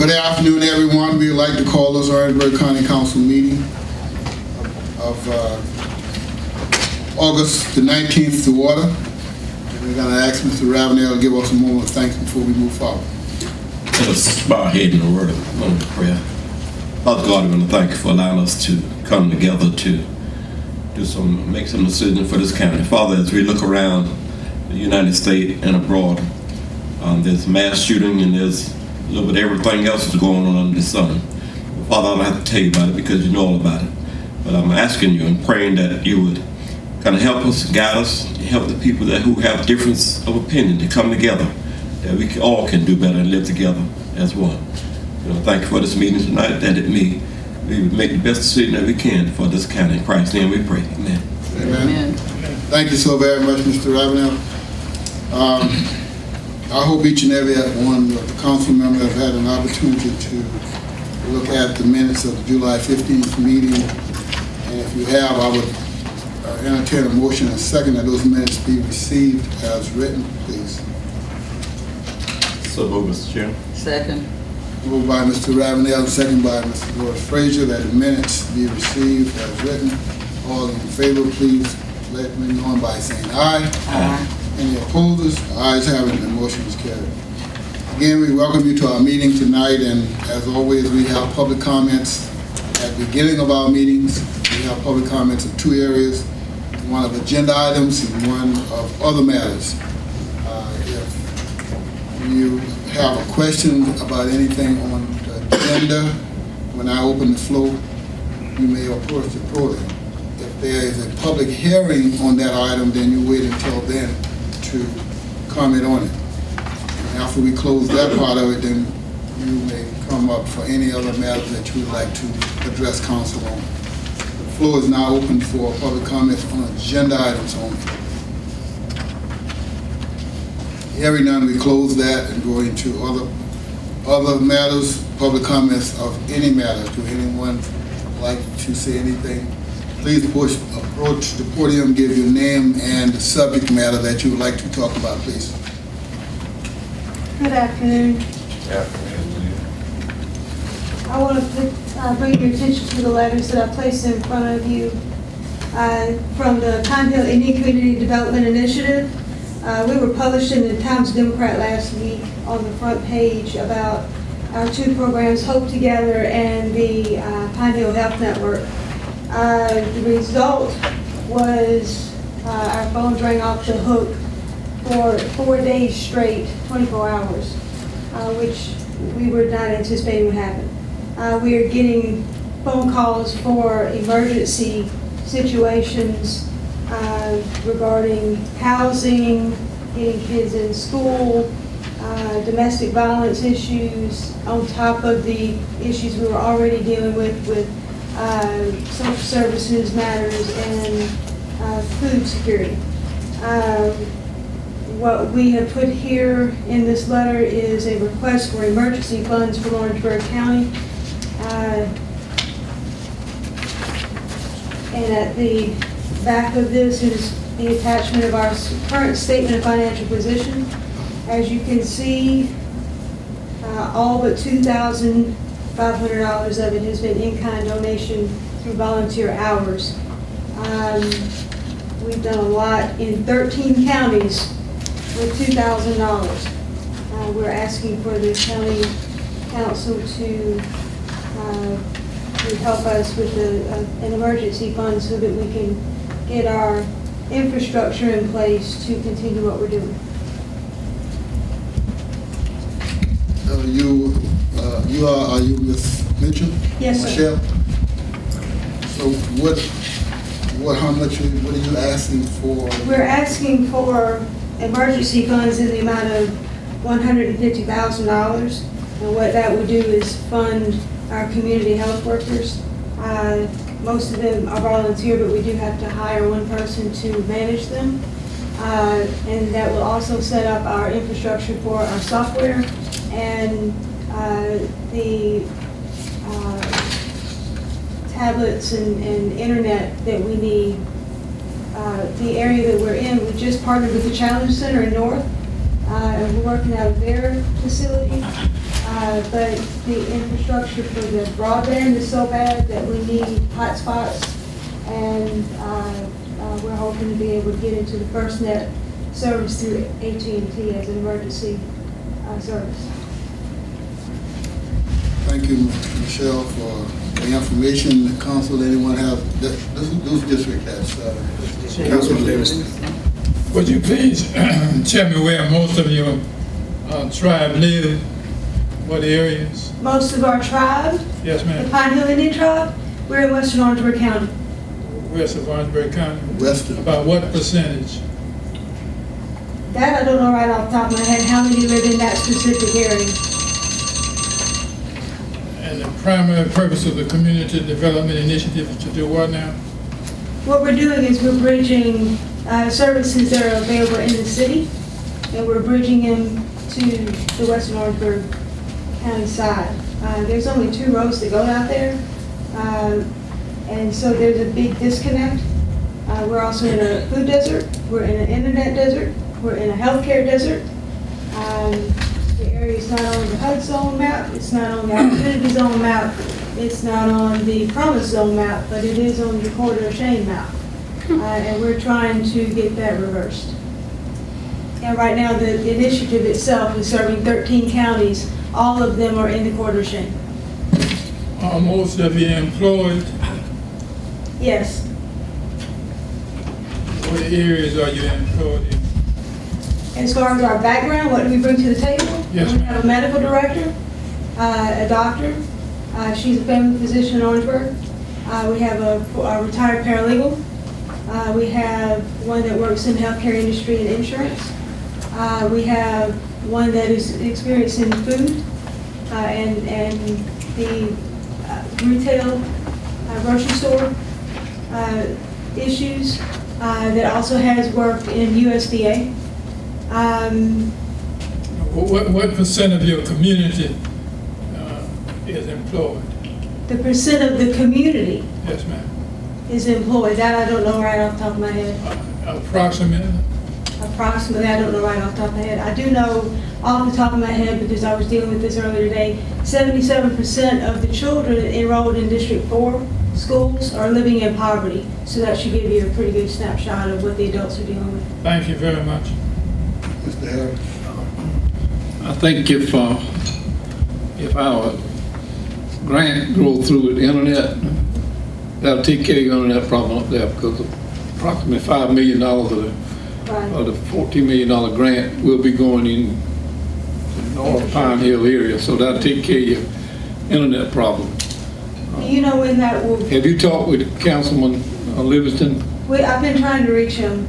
Good afternoon, everyone. We would like to call this Orangeburg County Council meeting of August the 19th to order. We're going to ask Mr. Ravenel to give us a moment of thanks before we move forward. Let us bow our head in a word of prayer. Father God, we want to thank you for allowing us to come together to make some decisions for this county. Father, as we look around the United States and abroad, there's mass shooting and there's a little bit of everything else that's going on under the sun. Father, I don't have to tell you about it because you know all about it. But I'm asking you and praying that you would kind of help us, guide us, help the people who have difference of opinion to come together, that we all can do better and live together as one. Thank you for this meeting tonight, that we would make the best decision that we can for this county. In Christ's name we pray. Amen. Amen. Thank you so very much, Mr. Ravenel. I hope each and every one of the council members have had an opportunity to look at the minutes of the July 15th meeting. And if you have, I would entertain a motion and second that those minutes be received as written, please. So moved, Mr. Chairman. Second. Moved by Mr. Ravenel and second by Mr. Lord Frazier that the minutes be received as written. All in favor, please let me know by saying aye. Aye. Any opposers? Ayes have it, the motion is carried. Again, we welcome you to our meeting tonight, and as always, we have public comments at the beginning of our meetings. We have public comments in two areas, one of agenda items and one of other matters. If you have a question about anything on the agenda, when I open the floor, you may approach the podium. If there is a public hearing on that item, then you wait until then to comment on it. And after we close that part of it, then you may come up for any other matters that you would like to address council on. The floor is now open for public comments on agenda items only. Hearing none, we close that and go into other matters, public comments of any matter. Do anyone like to say anything? Please approach the podium, give your name and the subject matter that you would like to talk about, please. Good afternoon. I want to bring your attention to the letters that I placed in front of you from the Pine Hill Indian Community Development Initiative. We were published in the Times-Democrat last week on the front page about our two programs, Hope Together and the Pine Hill Health Network. The result was our phones rang off the hook for 4 days straight, 24 hours, which we were not anticipating would happen. We are getting phone calls for emergency situations regarding housing, getting kids in school, domestic violence issues, on top of the issues we were already dealing with social services matters and food security. What we have put here in this letter is a request for emergency funds for Lawrenceburg County. And at the back of this is the attachment of our current statement of financial position. As you can see, all but $2,500 of it has been in-kind donation through volunteer hours. We've done a lot in 13 counties with $2,000. We're asking for the county council to help us with an emergency fund so that we can get our infrastructure in place to continue what we're doing. Are you Ms. Mitchell? Yes, sir. Michelle? So how much, what are you asking for? We're asking for emergency funds in the amount of $150,000. And what that would do is fund our community health workers. Most of them are volunteer, but we do have to hire one person to manage them. And that will also set up our infrastructure for our software and the tablets and internet that we need. The area that we're in, we just partnered with the Challenge Center in North. And we're working out of their facility. but the infrastructure for the broadband is so bad that we need hotspots, and we're hoping to be able to get into the FirstNet service through AT&T as an emergency service. Thank you, Michelle, for the information. The council, anyone have, this district, that's Councilman Livingston. Would you please tell me where most of your tribe live? What areas? Most of our tribe, Yes, the ma'am. Pine Hill Indian Tribe, we're in western Orangeburg County. West of Orangeburg County. Western. About what percentage? That I don't know right off the top of my head, how many live in that specific area. And the primary purpose of the Community Development Initiative is to do what now? What we're doing is we're bridging services that are available in the city, and we're bridging them to the western Orangeburg County side. There's only 2 roads that go out there, and so there's a big disconnect. We're also in a food desert, we're in an internet desert, we're in a healthcare desert. The area is not on the HUD zone map, it's not on the opportunity zone map, it's not on the promise zone map, but it is on the corridor chain map. And we're trying to get that reversed. And right now, the initiative itself is serving 13 counties. All of them are in the corridor chain. Are most of you employed? Yes. What areas are you employed in? As far as our background, what do we bring to the table? Yes, We ma'am. have a medical director, a doctor. She's a family physician in Orangeburg. We have a retired paralegal. We have one that works in the healthcare industry and insurance. We have one that is experienced in food and the retail grocery store issues, that also has worked in USDA. What percent of your community is employed? The percent of the community Yes, ma'am. is employed. That I don't know right off the top of my head. Approximately? Approximately, I don't know right off the top of my head. I do know off the top of my head, because I was dealing with this earlier today, 77% of the children enrolled in District 4 schools are living in poverty. So that should give you a pretty good snapshot of what the adults are dealing with. Thank you very much. Mr. Harris. I think if our grant go through the internet, that'll take care of your internet problem up there, because approximately $5 million Right. of the $14 million grant will be going in the North Pine Hill area, so that'll take care of your internet problem. Do you know when that will, Have you talked with Councilman Livingston? I've been trying to reach him.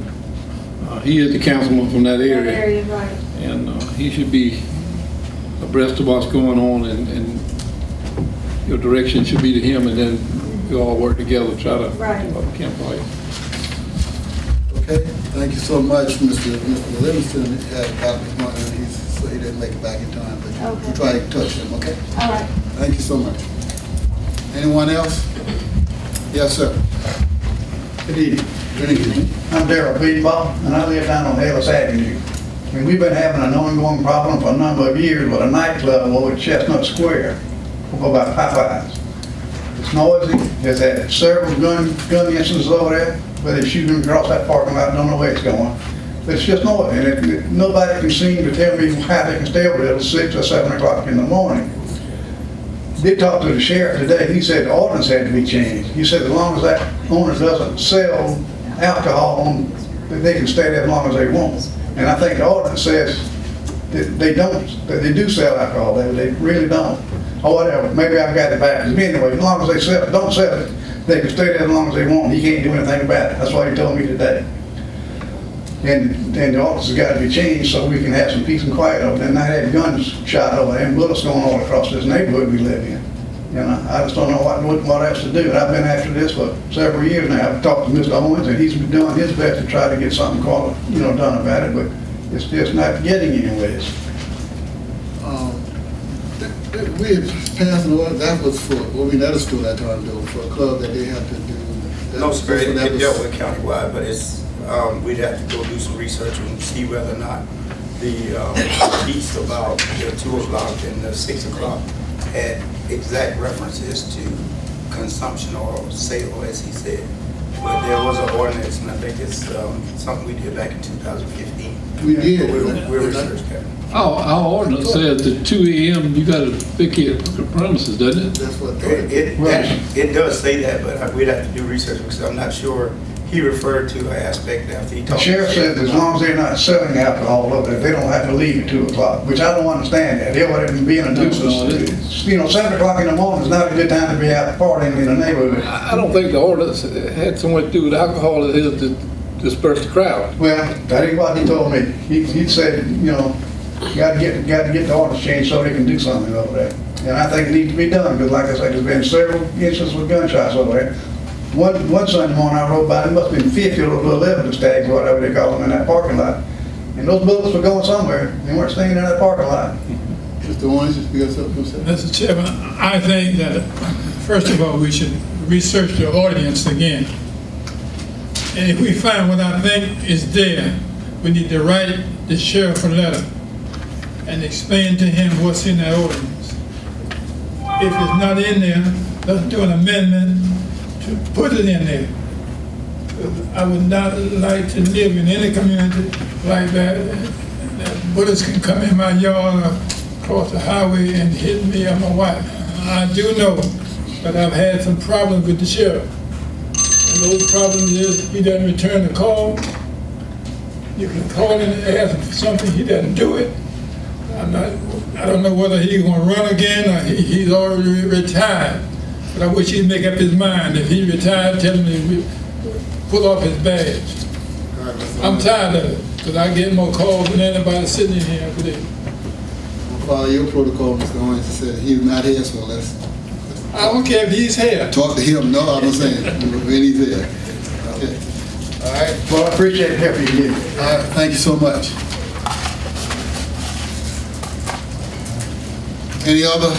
He is the councilman from that That area, area, right. and he should be abreast of what's going on, and your direction should be to him, and then we all work together to try to Right. do what we can for you. Okay, thank you so much, Mr. Livingston had Dr. Martin, so he didn't make it back in time, but Okay. you try to touch him, okay? All right. Thank you so much. Anyone else? Yes, sir. Good evening. Good evening. I'm Darrell Beatball, and I live down on Ellis Avenue. I mean, we've been having an ongoing problem for a number of years with a nightclub over at Chestnut Square, over by Popeyes. It's noisy, there's had several gun incidents over there, where they're shooting across that parking lot, don't know where it's going. But it's just noisy, and nobody can seem to tell me how they can stay over there till 6 or 7 o'clock in the morning. Did talk to the sheriff today. He said the ordinance had to be changed. He said as long as that owner doesn't sell alcohol, that they can stay there as long as they want. And I think the ordinance says that they do sell alcohol. They really don't. Or whatever. Maybe I've got it backwards. But anyway, as long as they don't sell it, they can stay there as long as they want. He can't do anything about it. That's what he told me today. And the ordinance has got to be changed so we can have some peace and quiet over there. And not have guns shot over there and bullets going all across this neighborhood we live in. You know, I just don't know what else to do. And I've been after this for several years now. I've talked to Mr. Owens, and he's been doing his best to try to get something done about it, but it's just not getting anywhere. We had passed an order, that was for, what we understood that time, though, for a club that they had to do. No, sir, it that was- dealt with countywide, but it's, we'd have to go do some research and see whether or not the piece about the 2 o'clock and the 6 o'clock had exact references to consumption or sale, as he said. But there was an ordinance, and I think it's something we did back in 2015. We did. We'll research that. Our ordinance says that 2 AM, you gotta vacate the premises, doesn't it? That's what. It does say that, but we'd have to do research because I'm not sure he referred to an aspect after he The talked. sheriff said as long as they're not selling alcohol over there, they don't have to leave at 2 o'clock, which I don't understand that. They wouldn't be in a nuisance. You know, 7 o'clock in the morning is not a good time to be out partying in the neighborhood. I don't think the ordinance had so much to do with alcohol as it is to disperse the crowd. Well, that ain't what he told me. He said, you know, you gotta get the ordinance changed so they can do something over there. And I think it needs to be done, because like I said, there's been several instances with gunshots over there. One Sunday morning I rode by, there must have been 50 of those little evidence tags, whatever they call them, in that parking lot. And those bullets were going somewhere. They weren't staying in that parking lot. Mr. Owens, you got something to say? Mr. Chairman, I think that, first of all, we should research the audience again. And if we find what I think is there, we need to write the sheriff a letter and explain to him what's in that ordinance. If it's not in there, let's do an amendment to put it in there. I would not like to live in any community like that bullets can come in my yard or cross the highway and hit me or my wife. I do know that I've had some problems with the sheriff. And those problems is he doesn't return the call. You can call him and ask him for something, he doesn't do it. I don't know whether he's gonna run again or he's already retired. But I wish he'd make up his mind. If he retired, tell him to pull off his badge. I'm tired of it, because I get more calls than anybody sitting in here every day. We'll follow your protocol, Mr. Owens. He said he's not here, so let's I don't care if he's here. talk to him. No, I'm not saying when he's there. Okay. All right. Well, I appreciate the help you give me. All right. Thank you so much. Any other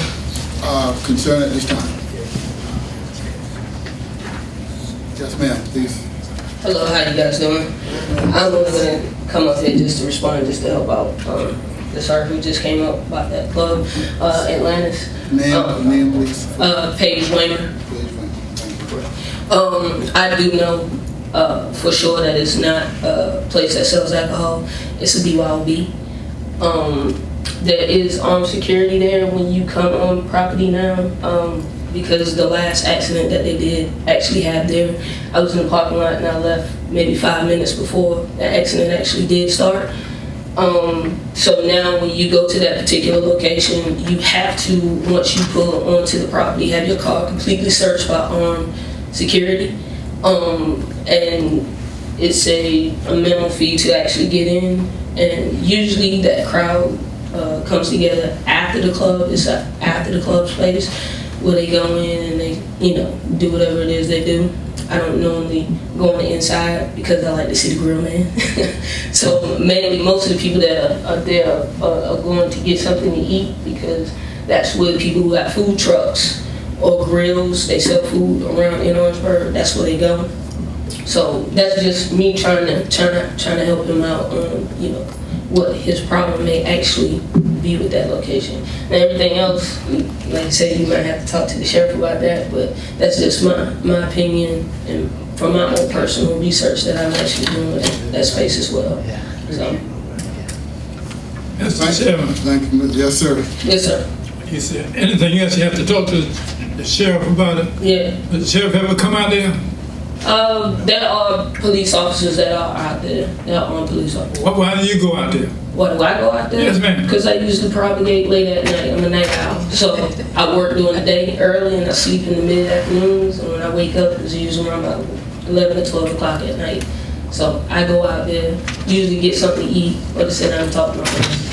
concern at this time? Yes, ma'am, please. Hello, how you guys doing? I'm only gonna come up here just to respond, just to help out the sir who just came up about that club, Atlantis. Name, please. Paige Waymer. Please, thank you. I do know for sure that it's not a place that sells alcohol. It's a BYOB. There is armed security there when you come on property now. Because the last accident that they did actually have there, I was in the parking lot and I left maybe 5 minutes before the accident actually did start. So now when you go to that particular location, you have to, once you pull onto the property, have your car completely searched by armed security. And it's a minimal fee to actually get in. And usually that crowd comes together after the club. It's after the club's place, where they go in and they, do whatever it is they do. I don't normally go on the inside because I like to see the grill man. So mainly most of the people that are there are going to get something to eat, because that's where the people who got food trucks or grills, they sell food around in Orangeburg, that's where they go. So that's just me trying to help him out on, what his problem may actually be with that location. And everything else, like I said, you might have to talk to the sheriff about that, but that's just my opinion and from my own personal research that I'm actually doing with that space as well. So. Mr. Chairman. Thank you. Yes, sir. Yes, sir. He said, anything else you have to talk to the sheriff about it? Yeah. Does the sheriff ever come out there? There are police officers that are out there. There are armed police officers. Why do you go out there? Why do I go out there? Yes, ma'am. Because I usually propagate late at night. I'm a night owl. So I work during the day early and I sleep in the mid-afternoons. And when I wake up, it's usually around about 11 or 12 o'clock at night. So I go out there, usually get something to eat or to sit down and talk to my friends.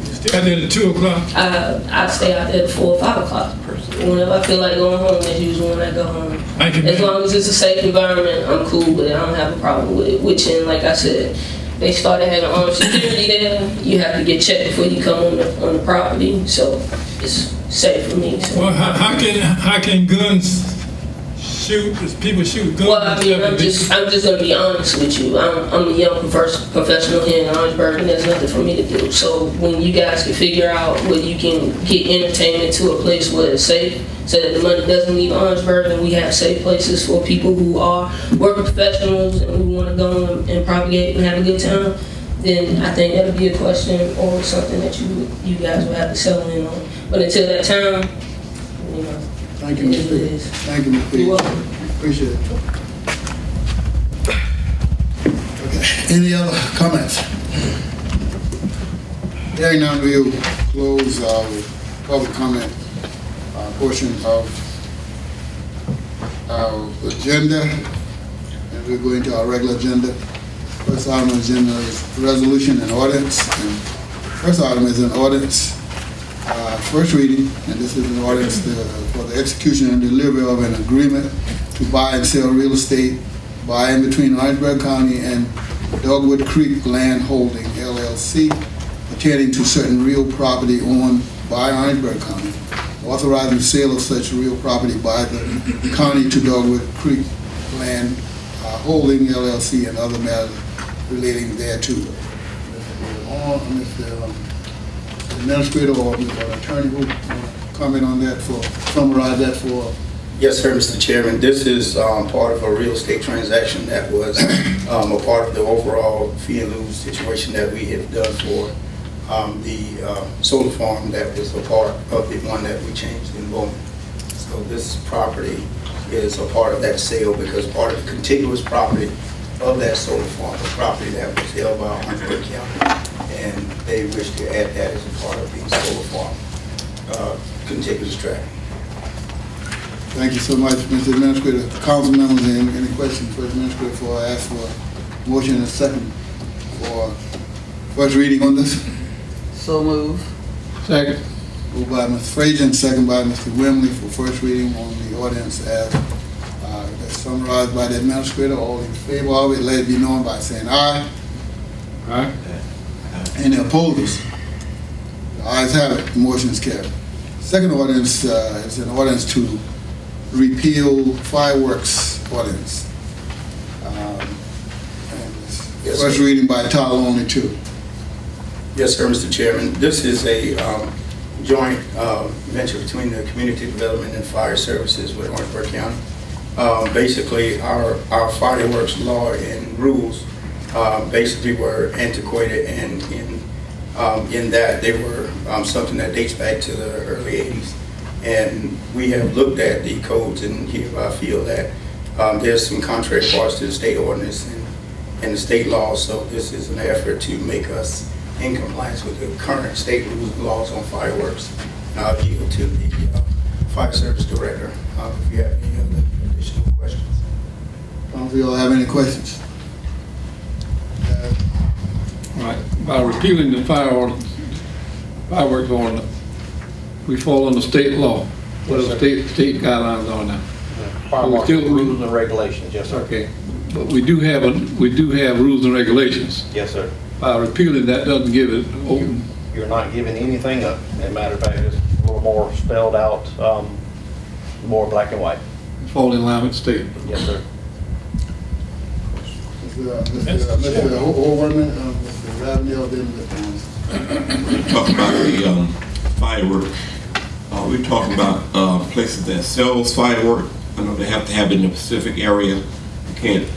You stay out there at 2 o'clock? I stay out there at 4 or 5 o'clock. Whenever I feel like going home, that's usually when I go home. Thank you, As ma'am. long as it's a safe environment, I'm cool with it. I don't have a problem with it. Which, and like I said, they started having armed security there. You have to get checked before you come on the property, so it's safe for me. So. Well, how can guns shoot, there's people shoot guns. Well, I mean, and stuff. I'm just gonna be honest with you. I'm a young professional here in Orangeburg, and there's nothing for me to do. So when you guys can figure out where you can get entertainment to a place where it's safe, so that the money doesn't leave Orangeburg, and we have safe places for people who are working professionals and who want to go and propagate and have a good time, then I think that'll be a question or something that you guys will have to settle in on. But until that time, you know. Thank you, Ms. Page. Thank you, Ms. Page. You're welcome. Appreciate it. Okay. Any other comments? Hearing none, we'll close our public comment portion of our agenda, and we'll go into our regular agenda. First item on the agenda is resolution and ordinance. And first item is an ordinance, first reading, and this is an ordinance for the execution and delivery of an agreement to buy and sell real estate by and between Orangeburg County and Dogwood Creek Land Holding, LLC, pertaining to certain real property owned by Orangeburg County, authorizing the sale of such real property by the county to Dogwood Creek Land Holding, LLC, and other matters relating thereto. Mr. Administrator or Mr. Attorney, who comment on that summarize that for? Yes, sir, Mr. Chairman. This is part of a real estate transaction that was a part of the overall fee and lose situation that we have done for the solar farm that was a part of the one that we changed in Bowman. So this property is a part of that sale because part of the contiguous property of that solar farm, the property that was held by Orangeburg County, and they wish to add that as a part of the solar farm contiguous tract. Thank you so much, Mr. Administrator. Council members, any questions for the Administrator before I ask for a motion and a second for first reading on this? So move. Second. Moved by Mr. Frazier and second by Mr. Wimley for first reading on the ordinance as summarized by the Administrator. All in favor of it, let it be known by saying aye. Aye. Any opposers? The ayes have it, the motion is carried. Second ordinance is an ordinance to repeal fireworks ordinance. Yes, First sir. reading by title only too. Yes, sir, Mr. Chairman. This is a joint venture between the Community Development and Fire Services with Orangeburg County. Basically, our fireworks law and rules basically were antiquated, and in that they were something that dates back to the early 80s. And we have looked at the codes and hereby feel that there's some contrary parts to the state ordinance and the state law. So this is an effort to make us in compliance with the current state rules and laws on fireworks. And I'll yield to the Fire Service Director if you have any other additional questions. Don't you all have any questions? All right. By repealing the fireworks ordinance, we fall under state law. What are the state guidelines on now? Fireworks Still- rules and regulations, yes, sir. Okay, but we do have rules and regulations. Yes, sir. By repealing that doesn't give it open. You're not giving anything up. As a matter of fact, it's a little more spelled out, more black and white. Fall in line with state. Yes, sir. Mr. Overman, Mr. Ravenel, then Mr. Talk about the fireworks. We're talking about places that sells fireworks. I know they have to have it in a specific area. You can't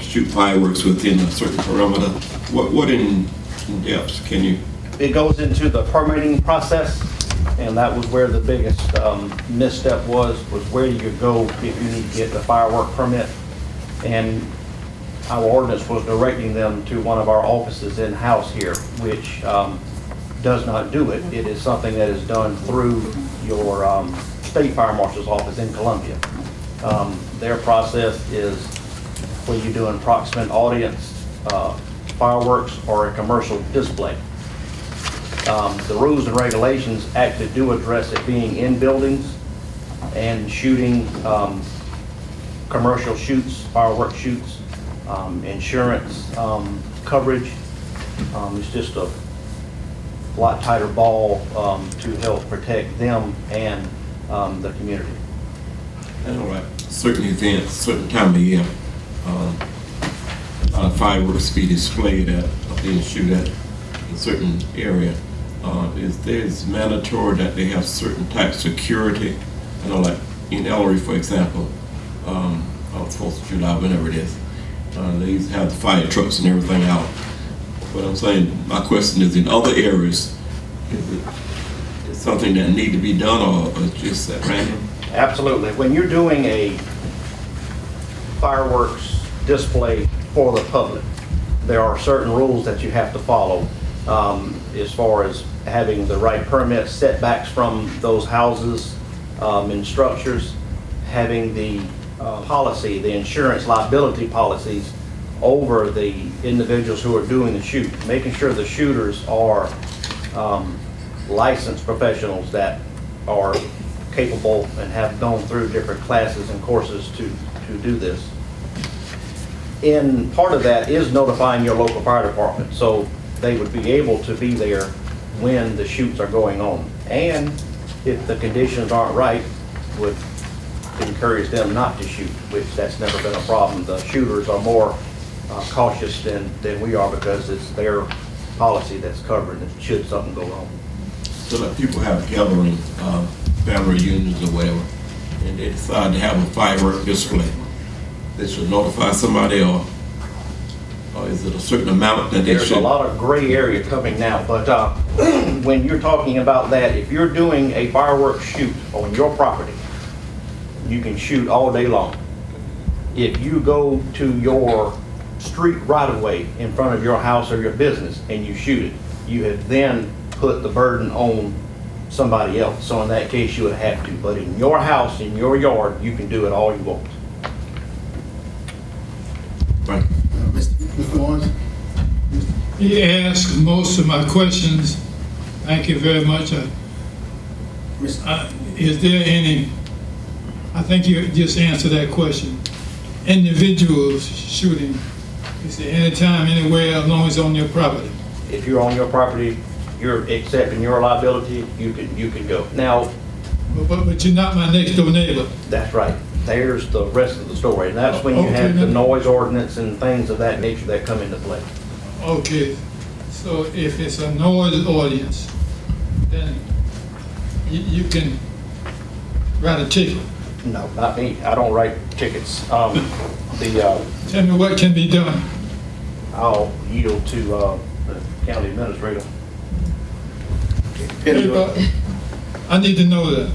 shoot fireworks within a certain perimeter. What in depth can you? It goes into the permitting process, and that was where the biggest misstep was where you could go if you need to get the firework permit. And our ordinance was directing them to one of our offices in-house here, which does not do it. It is something that is done through your state fire marshal's office in Columbia. Their process is when you do an approximate audience, fireworks, or a commercial display. The rules and regulations actually do address it being in buildings and shooting commercial shoots, firework shoots, insurance coverage. It's just a lot tighter ball to help protect them and the community. And like certain events, certain time of year, a lot of fireworks be displayed at, or being shot at in certain area. Is mandatory that they have certain type of security? You know, like in Ellery, for example, on 4th of July, whenever it is, they used to have the fire trucks and everything out. But I'm saying, my question is, in other areas, is it something that need to be done, or it's just at random? Absolutely. When you're doing a fireworks display for the public, there are certain rules that you have to follow as far as having the right permit, setbacks from those houses and structures, having the policy, the insurance liability policies over the individuals who are doing the shoot, making sure the shooters are licensed professionals that are capable and have gone through different classes and courses to do this. In part of that is notifying your local fire department, so they would be able to be there when the shoots are going on. And if the conditions aren't right, would encourage them not to shoot, which that's never been a problem. The shooters are more cautious than we are, because it's their policy that's covered should something go wrong. So that people have gathering, family reunions or whatever, and they decide to have a firework display, they should notify somebody, or is it a certain amount that they should? There's a lot of gray area coming now, but when you're talking about that, if you're doing a fireworks shoot on your property, you can shoot all day long. If you go to your street right of way in front of your house or your business and you shoot it, you have then put the burden on somebody else. So in that case, you would have to. But in your house, in your yard, you can do it all you want. Right. Mr. Lawrence? He asked most of my questions. Thank you very much. Is there any, I think you just answered that question. Individuals shooting, is there anytime, anywhere, as long as it's on your property? If you're on your property, you're accepting your liability, you can go. Now, But you're not my next door neighbor. that's right. There's the rest of the story. And that's when you have the noise ordinance and things of that nature that come into play. Okay, so if it's a noise audience, then you can write a ticket. No, not me. I don't write tickets. Tell me what can be done. I'll yield to the county administrator. I need to know that.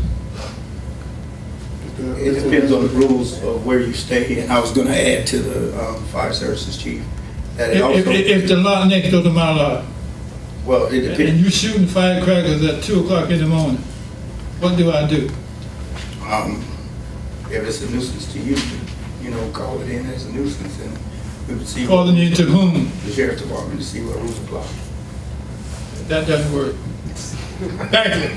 It depends on the rules of where you stay, and I was gonna add to the fire services chief that it also. If the lot next door to my lot, Well, it and depends. you shooting firecrackers at 2 o'clock in the morning, what do I do? If it's a nuisance to you, call it in as a nuisance, and we would see. Calling in to whom? The sheriff's department to see what rules apply. That doesn't work. Thank you.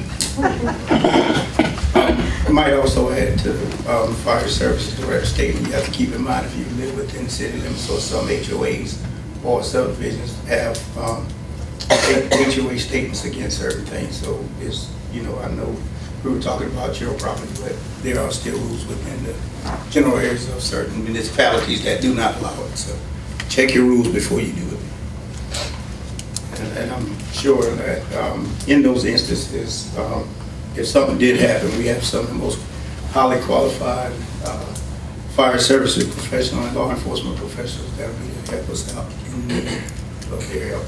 I might also add to the fire services director statement, you have to keep in mind if you live within city limits, or some HOAs or subdivisions have HOA statements against certain things. So it's, I know we were talking about your property, but there are still rules within the general areas of certain municipalities that do not allow it. So check your rules before you do it. And I'm sure that in those instances, if something did happen, we have some of the most highly qualified fire services professionals and law enforcement professionals that will be to help us out in need of their help.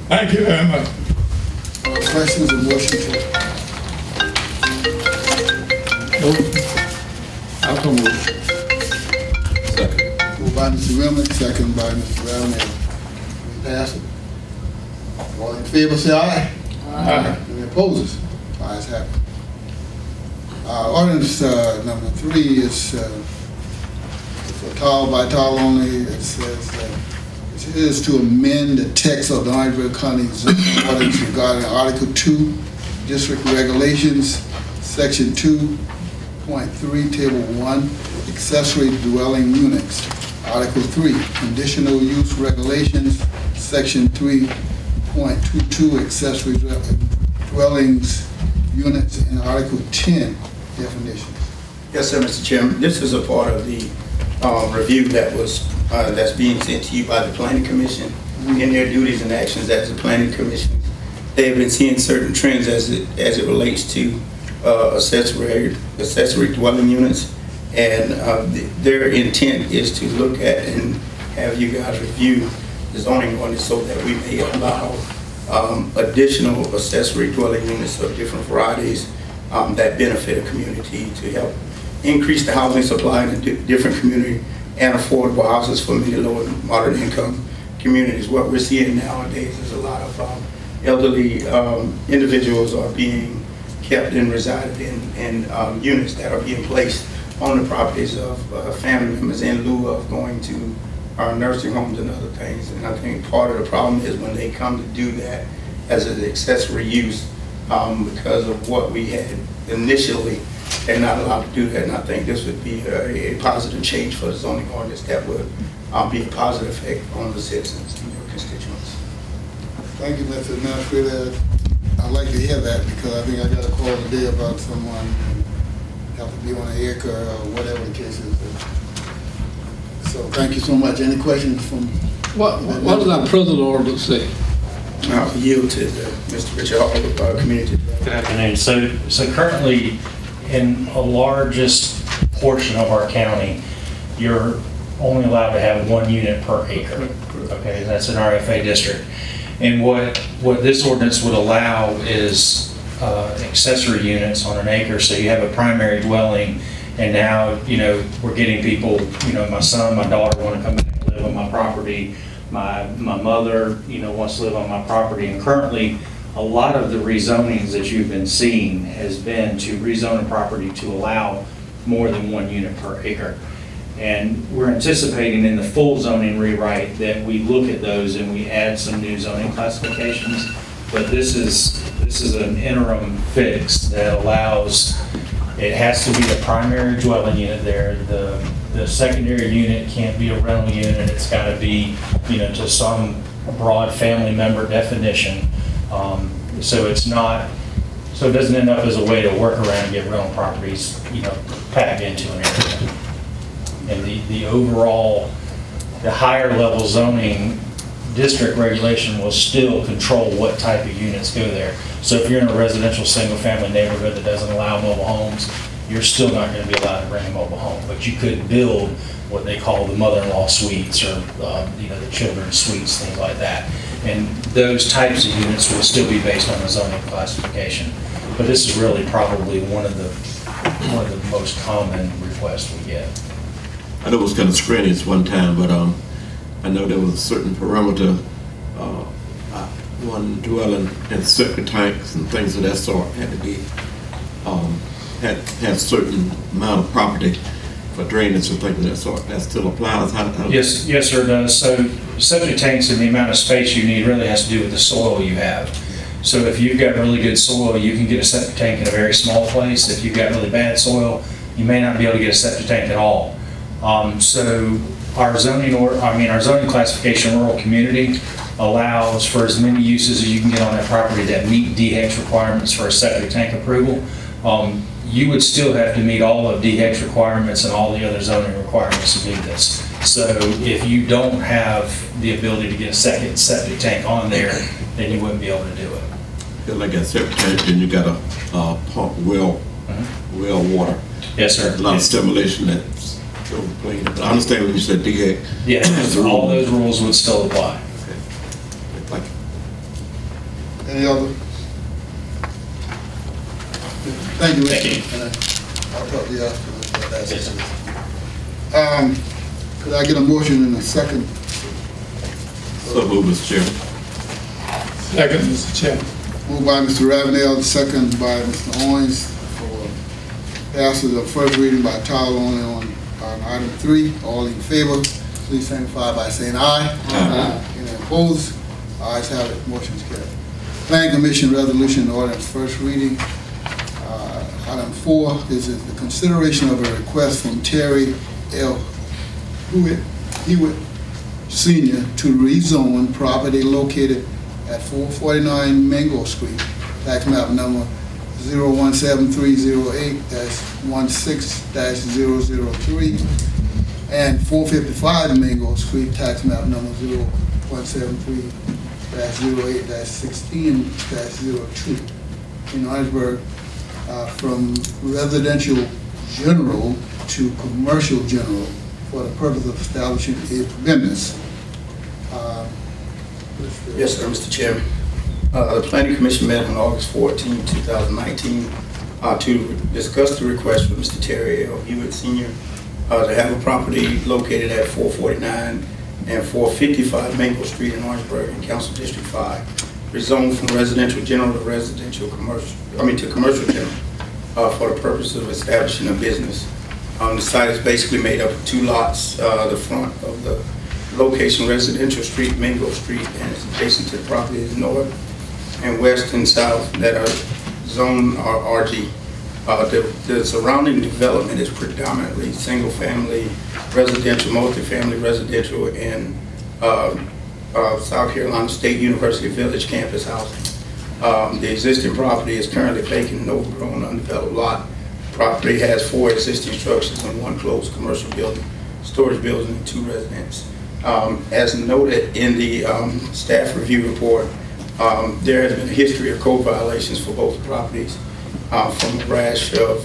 Thank you very much. Questions or motion to? I'll come with. Second. Moved by Mr. Remley, second by Mr. Brown. We pass it. All in favor, say aye. Aye. Any opposes? Ayes have it. Ordinance number 3 is for title by title only. It says it is to amend the text of the Orangeburg County zoning ordinance regarding Article 2, District Regulations, Section 2.3, Table 1, accessory dwelling units. Article 3, Conditional Use Regulations, Section 3.22, accessory dwellings units, and Article 10, definitions. Yes, sir, Mr. Chairman. This is a part of the review that was, that's being sent to you by the Planning Commission in their duties and actions as a Planning Commission. They have been seeing certain trends as it relates to accessory dwelling units, and their intent is to look at and have you guys review the zoning ordinance so that we may allow additional accessory dwelling units of different varieties that benefit a community to help increase the housing supply in a different community and affordable houses for many low and moderate income communities. What we're seeing nowadays is a lot of elderly individuals are being kept and resided in units that are being placed on the properties of family members in lieu of going to nursing homes and other things. And I think part of the problem is when they come to do that as an accessory use, because of what we had initially, they're not allowed to do that. And I think this would be a positive change for the zoning ordinance that would be a positive effect on the citizens and your constituents. Thank you, Mr. Administrator. I'd like to hear that because I think I got a call today about someone who have to be on an acre or whatever the case is. So thank you so much. Any questions from? What does our present ordinance say? I'll yield to Mr. Richard Hall, Community Development. Good afternoon. So currently, in the largest portion of our county, you're only allowed to have 1 unit per acre. Okay, that's an RFA district. And what this ordinance would allow is accessory units on an acre. So you have a primary dwelling, and now, you know, we're getting people, you know, my son, my daughter want to come in and live on my property. My mother, you know, wants to live on my property. And currently, a lot of the rezonings that you've been seeing has been to rezone a property to allow more than 1 unit per acre. And we're anticipating in the full zoning rewrite that we look at those and we add some new zoning classifications. But this is an interim fix that allows, it has to be a primary dwelling unit there. The secondary unit can't be a rental unit. It's got to be, you know, to some broad family member definition. So it's not, so it doesn't end up as a way to work around and get rental properties, you know, packed into an area. And the overall, the higher level zoning district regulation will still control what type of units go there. So if you're in a residential single family neighborhood that doesn't allow mobile homes, you're still not going to be allowed to bring a mobile home. But you could build what they call the mother-in-law suites or you know, the children's suites, things like that. And those types of units will still be based on the zoning classification. But this is really probably one of the most common requests we get. I know it was kind of strenuous one time, but I know there was a certain perimeter, one dwelling and septic tanks and things of that sort had to be, had a certain amount of property for drainage and things of that sort. That still applies? Yes, sir, it does. So septic tanks and the amount of space you need really has to do with the soil you have. So if you've got really good soil, you can get a septic tank in a very small place. If you've got really bad soil, you may not be able to get a septic tank at all. So our zoning classification rural community allows for as many uses as you can get on that property that meet DHEC requirements for a septic tank approval. You would still have to meet all of DHEC requirements and all the other zoning requirements to do this. So if you don't have the ability to get a second septic tank on there, then you wouldn't be able to do it. Like a septic tank, then you got a pump well water. Yes, sir. A lot of stimulation that's overplayed. But I understand when you said DHEC. Yeah, all those rules would still apply. Okay. Thank you. Any other? Thank you, Richard. Thank you. And I'll talk to you after that. Yes, sir. Could I get a motion in a second? So move, Mr. Chairman. Second, Mr. Chairman. Moved by Mr. Ravenel, second by Mr. Owens for passage of first reading by title only on item 3. All in favor, please signify by saying aye. Aye. Any opposed? Ayes have it, motion is carried. Planning Commission resolution ordinance first reading. Item 4 is the consideration of a request from Terry L. Hewitt Sr. to rezone property located at 449 Mango Street, tax map number 017-308-16-003, and 455 Mingo Street, tax map number 0173-08-16-02 in Orangeburg, from residential general to commercial general for the purpose of establishing a business. Yes, sir, Mr. Chairman. The Planning Commission met on August 14, 2019, to discuss the request from Mr. Terry L. Hewitt Sr. To have a property located at 449 and 455 Mango Street in Orangeburg in Council District 5, rezoned from residential general to commercial general for the purpose of establishing a business. The site is basically made up of two lots. The front of the location, residential street, Mingo Street, and it's adjacent to the property is north and west and south that are zone RG. The surrounding development is predominantly single-family residential, multifamily residential, and South Carolina State University Village campus housing. The existing property is currently vacant and overgrown, undeveloped lot. Property has 4 existing structures and 1 closed commercial building, storage building, and 2 residents. As noted in the staff review report, there has been a history of code violations for both properties, from a rash of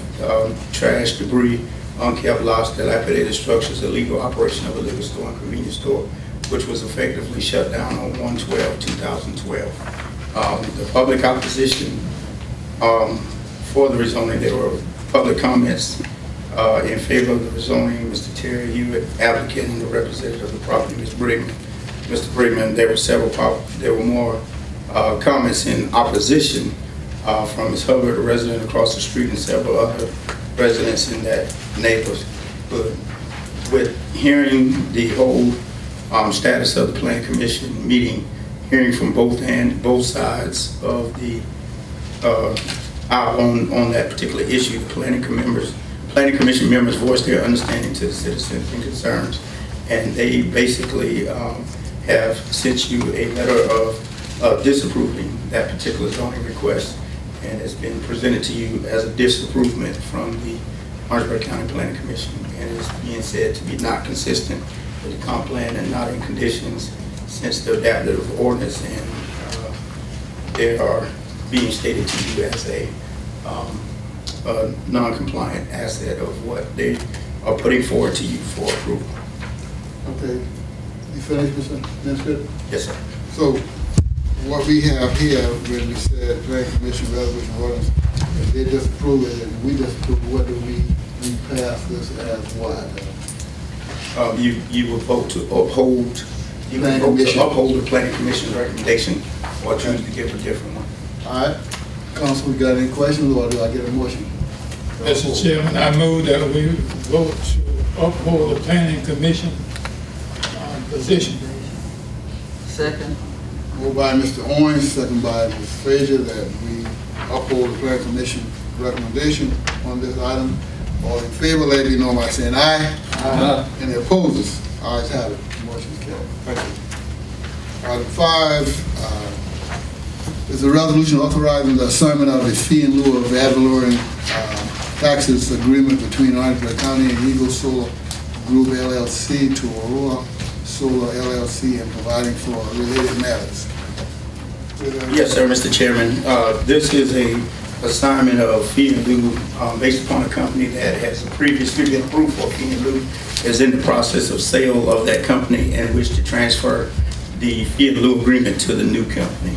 trash, debris, unkept lots, dilapidated structures, illegal operation of a liquor store and convenience store, which was effectively shut down on 1/12/2012. The public opposition for the rezoning, there were public comments in favor of the rezoning. Mr. Terry Hewitt, applicant, and the representative of the property, Mr. Brigman, there were more comments in opposition from Ms. Hubbard, a resident across the street, and several other residents in that neighborhood. With hearing the whole status of the Planning Commission meeting, hearing from both sides of the on that particular issue, the Planning Commission members voiced their understanding to the citizens and concerns, and they basically have sent you a letter of disapproving that particular zoning request, and it's been presented to you as a disapprovement from the Orangeburg County Planning Commission, and it is being said to be not consistent with the comp plan and not in conditions since the adaptive ordinance, and they are being stated to you as a non-compliant asset of what they are putting forward to you for approval. Okay. You finished, Mr. Administrator? Yes, sir. So what we have here, when we said Planning Commission resolution ordinance, if they disapprove it and we disapprove, what do we pass this as what? You will vote to uphold. You will vote to uphold the Planning Commission's recommendation, or choose to give a different one. All right. Council, we got any questions, or do I get a motion? Mr. Chairman, I move that we vote to uphold the Planning Commission position. Second. Moved by Mr. Owens, second by Ms. Frazier, that we uphold the Planning Commission recommendation on this item. All in favor, let it be known by saying aye. Aye. Any opposers? Ayes have it. Motion is carried. Thank you. Item 5 is a resolution authorizing the assignment of a fee in lieu of ad valorem taxes agreement between Orangeburg County and Eagle Solar Group LLC to Aurora Solar LLC and providing for related matters. Yes, sir, Mr. Chairman. This is a assignment of fee in lieu based upon a company that has previously been approved for fee in lieu, is in the process of sale of that company and wish to transfer the fee in lieu agreement to the new company.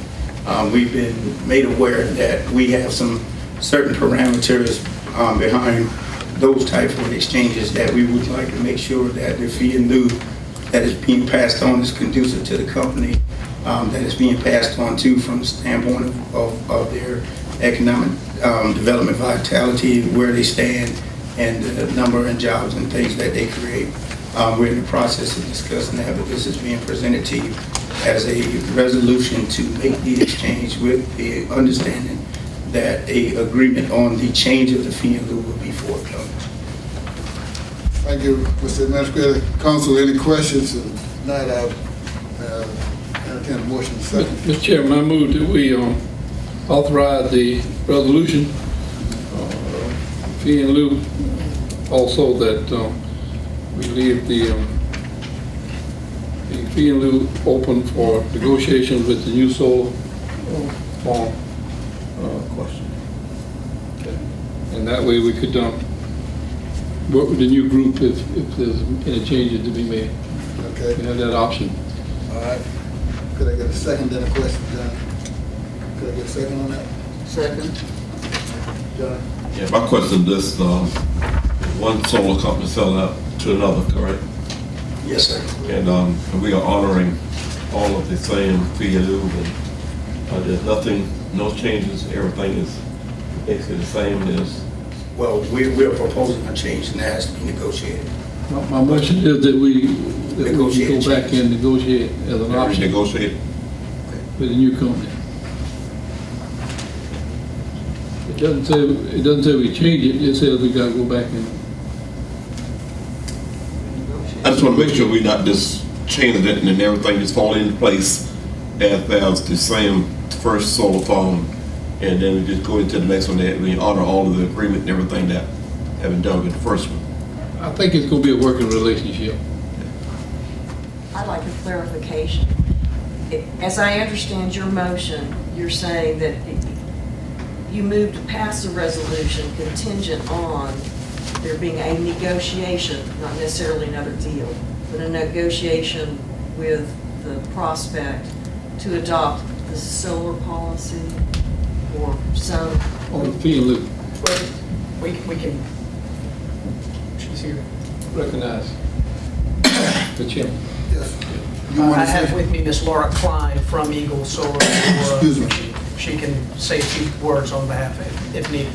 We've been made aware that we have some certain parameters behind those types of exchanges that we would like to make sure that the fee in lieu that is being passed on is conducive to the company that is being passed on to from the standpoint of their economic development vitality, where they stand, and the number of jobs and things that they create. We're in the process of discussing that, but this is being presented to you as a resolution to make the exchange with the understanding that a agreement on the change of the fee in lieu will be forthcoming. Thank you, Mr. Administrator. Council, any questions? Tonight, I entertain a motion second. Mr. Chairman, I move that we authorize the resolution fee in lieu, also that we leave the fee in lieu open for negotiations with the new solar farm question. And that way we could work with the new group if there's any changes to be made. Okay, We have that option. all right. Could I get a second then a question, John? Could I get a second on that? Second. John? Yeah, my question is, one solar company selling out to another, correct? Yes, sir. And we are honoring all of the same fee in lieu, and there's nothing, no changes, everything is basically the same as. Well, we're proposing a change and that has to be negotiated. My motion is that we Negotiate go back change. and negotiate as an option Negotiate. with the new company. It doesn't say we change it, it says we gotta go back and. I just want to make sure we're not just changing it and then everything just falling into place as there's the same first solar farm, and then we just go into the next one that we honor all of the agreement and everything that have been done with the first one. I think it's gonna be a working relationship. I'd like a clarification. As I understand your motion, you're saying that you moved to pass a resolution contingent on there being a negotiation, not necessarily another deal, but a negotiation with the prospect to adopt the solar policy or some. On the fee in lieu, We can, she's here. recognize the chairman. Yes. You want I to have say? with me Miss Laura Klein from Eagle Solar. Excuse me. She can say a few words on behalf of, if needed.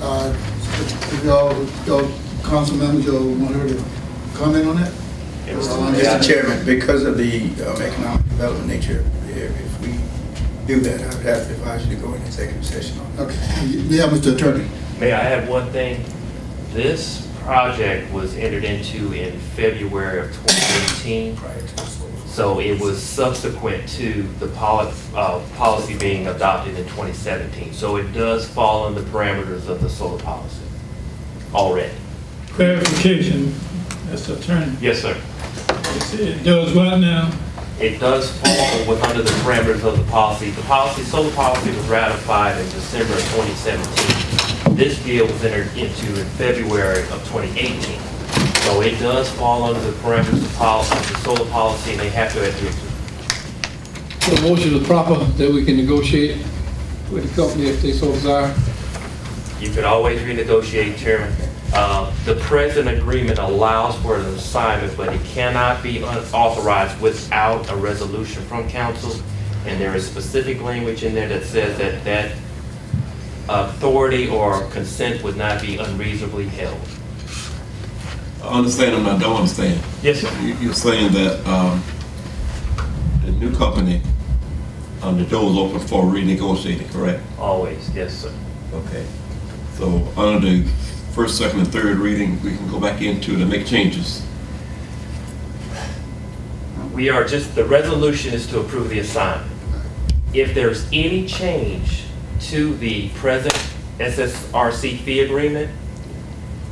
If y'all council members, y'all want her to comment on that? Mr. Chairman, because of the economic development nature, if we do that, I would have to advise you to go into executive session on that. Okay, yeah, Mr. Attorney. May I add one thing? This project was entered into in February of 2018. Prior to this. So it was subsequent to the policy being adopted in 2017. So it does fall in the parameters of the solar policy already. Clarification, Mr. Attorney. Yes, sir. It does what now? It does fall under the parameters of the policy. The solar policy was ratified in December of 2017. This deal was entered into in February of 2018. So it does fall under the parameters of the solar policy, and they have to adhere to it. So the motion is proper that we can negotiate with the company if they so desire. You could always renegotiate, Chairman. The present agreement allows for an assignment, but it cannot be authorized without a resolution from council. And there is specific language in there that says that authority or consent would not be unreasonably held. I understand and I don't understand. Yes, sir. You're saying that the new company, the door is open for renegotiating, correct? Always, yes, sir. Okay. So under the first, second, and third reading, we can go back into it and make changes. The resolution is to approve the assignment. If there's any change to the present SSRC fee agreement,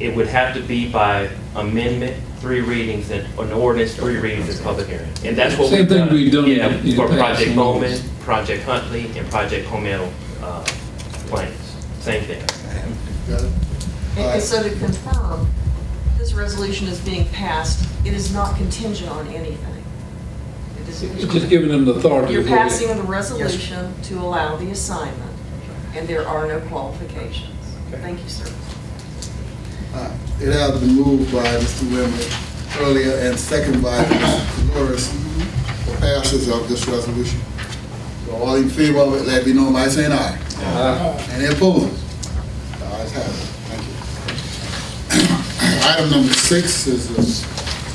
it would have to be by amendment, 3 readings, and an ordinance, 3 readings, and public hearing. And that's what Same thing we've done Yeah, in the for past. Project Bowman, Project Huntley, and Project Cometo plans. Same thing. Got it? And so to confirm, this resolution is being passed, it is not contingent on anything. It is. It's just giving them the authority. You're to go ahead. passing the resolution to allow the assignment, and there are no qualifications. Thank you, sir. It has been moved by Mr. Wimley earlier and seconded by Mr. Norris for passage of this resolution. So all in favor of it, let me know by saying aye. Aye. Any opposed? The ayes have it. Thank you. Item number 6 is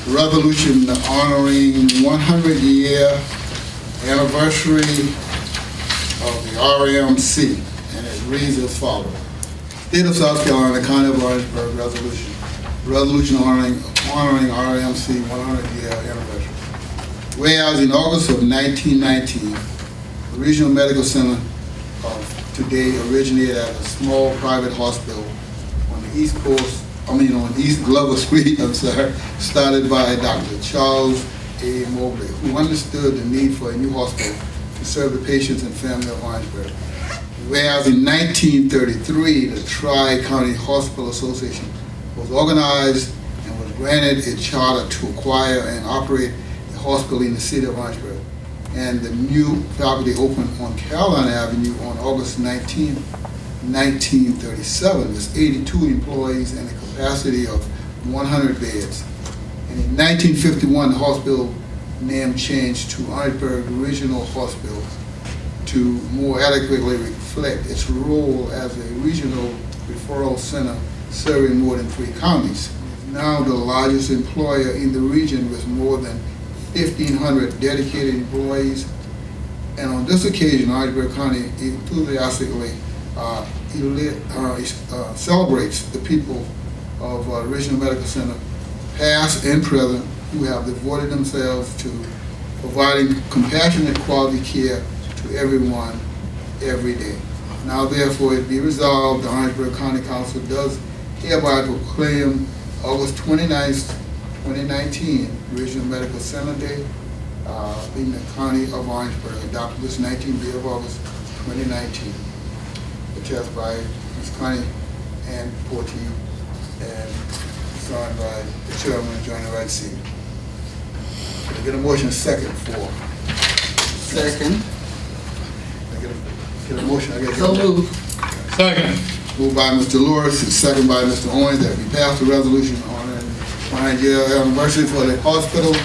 a resolution honoring 100-year anniversary of the RMC, and it reads as follows. State of South Carolina, County of Orangeburg, resolution honoring RMC 100-year anniversary. Whereas in August of 1919, the Regional Medical Center of today originated as a small private hospital on the on East Glover Street, started by Dr. Charles A. Mobley, who understood the need for a new hospital to serve the patients and family of Orangeburg. Whereas in 1933, the Tri-County Hospital Association was organized and was granted a charter to acquire and operate a hospital in the city of Orangeburg. And the new property opened on Caroline Avenue on August 19, 1937. There's 82 employees and a capacity of 100 beds. And in 1951, the hospital name changed to Orangeburg Regional Hospital to more adequately reflect its role as a regional referral center serving more than 3 counties. It's now the largest employer in the region with more than 1,500 dedicated employees. And on this occasion, Orangeburg County enthusiastically celebrates the people of Regional Medical Center, past and present, who have devoted themselves to providing compassionate quality care to everyone, every day. Now therefore it be resolved, the Orangeburg County Council does hereby proclaim August 29th, 2019, Regional Medical Center Day in the County of Orangeburg, adopted this 19th day of August 2019. Attested by Ms. Connie Ann Porty and signed by the Chairman, Johnny Wright Sr. Can I get a motion second for? Second. Get a motion, I guess. So moved. Second. Moved by Mr. Lewis and second by Mr. Owens that we pass the resolution honoring 20th anniversary for the hospital.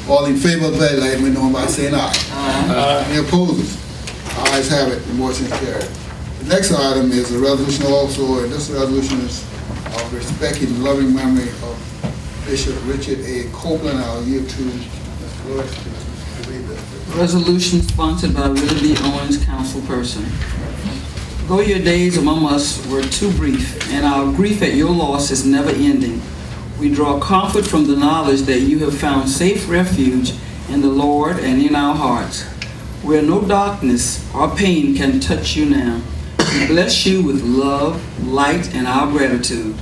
All in favor of that, let me know by saying aye. Aye. Any opposers? Ayes have it, the motion is carried. The next item is a resolution also, and this resolution is of respecting the loving memory of Bishop Richard A. Copeland. I'll yield to Mr. Lewis to read this. Resolution sponsored by Willie B. Owens, councilperson. Though your days among us were too brief, and our grief at your loss is never ending, we draw comfort from the knowledge that you have found safe refuge in the Lord and in our hearts, where no darkness or pain can touch you now. We bless you with love, light, and our gratitude.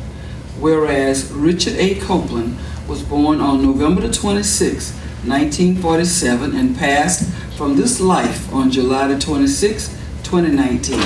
Whereas Richard A. Copeland was born on November the 26th, 1947, and passed from this life on July the 26th, 2019.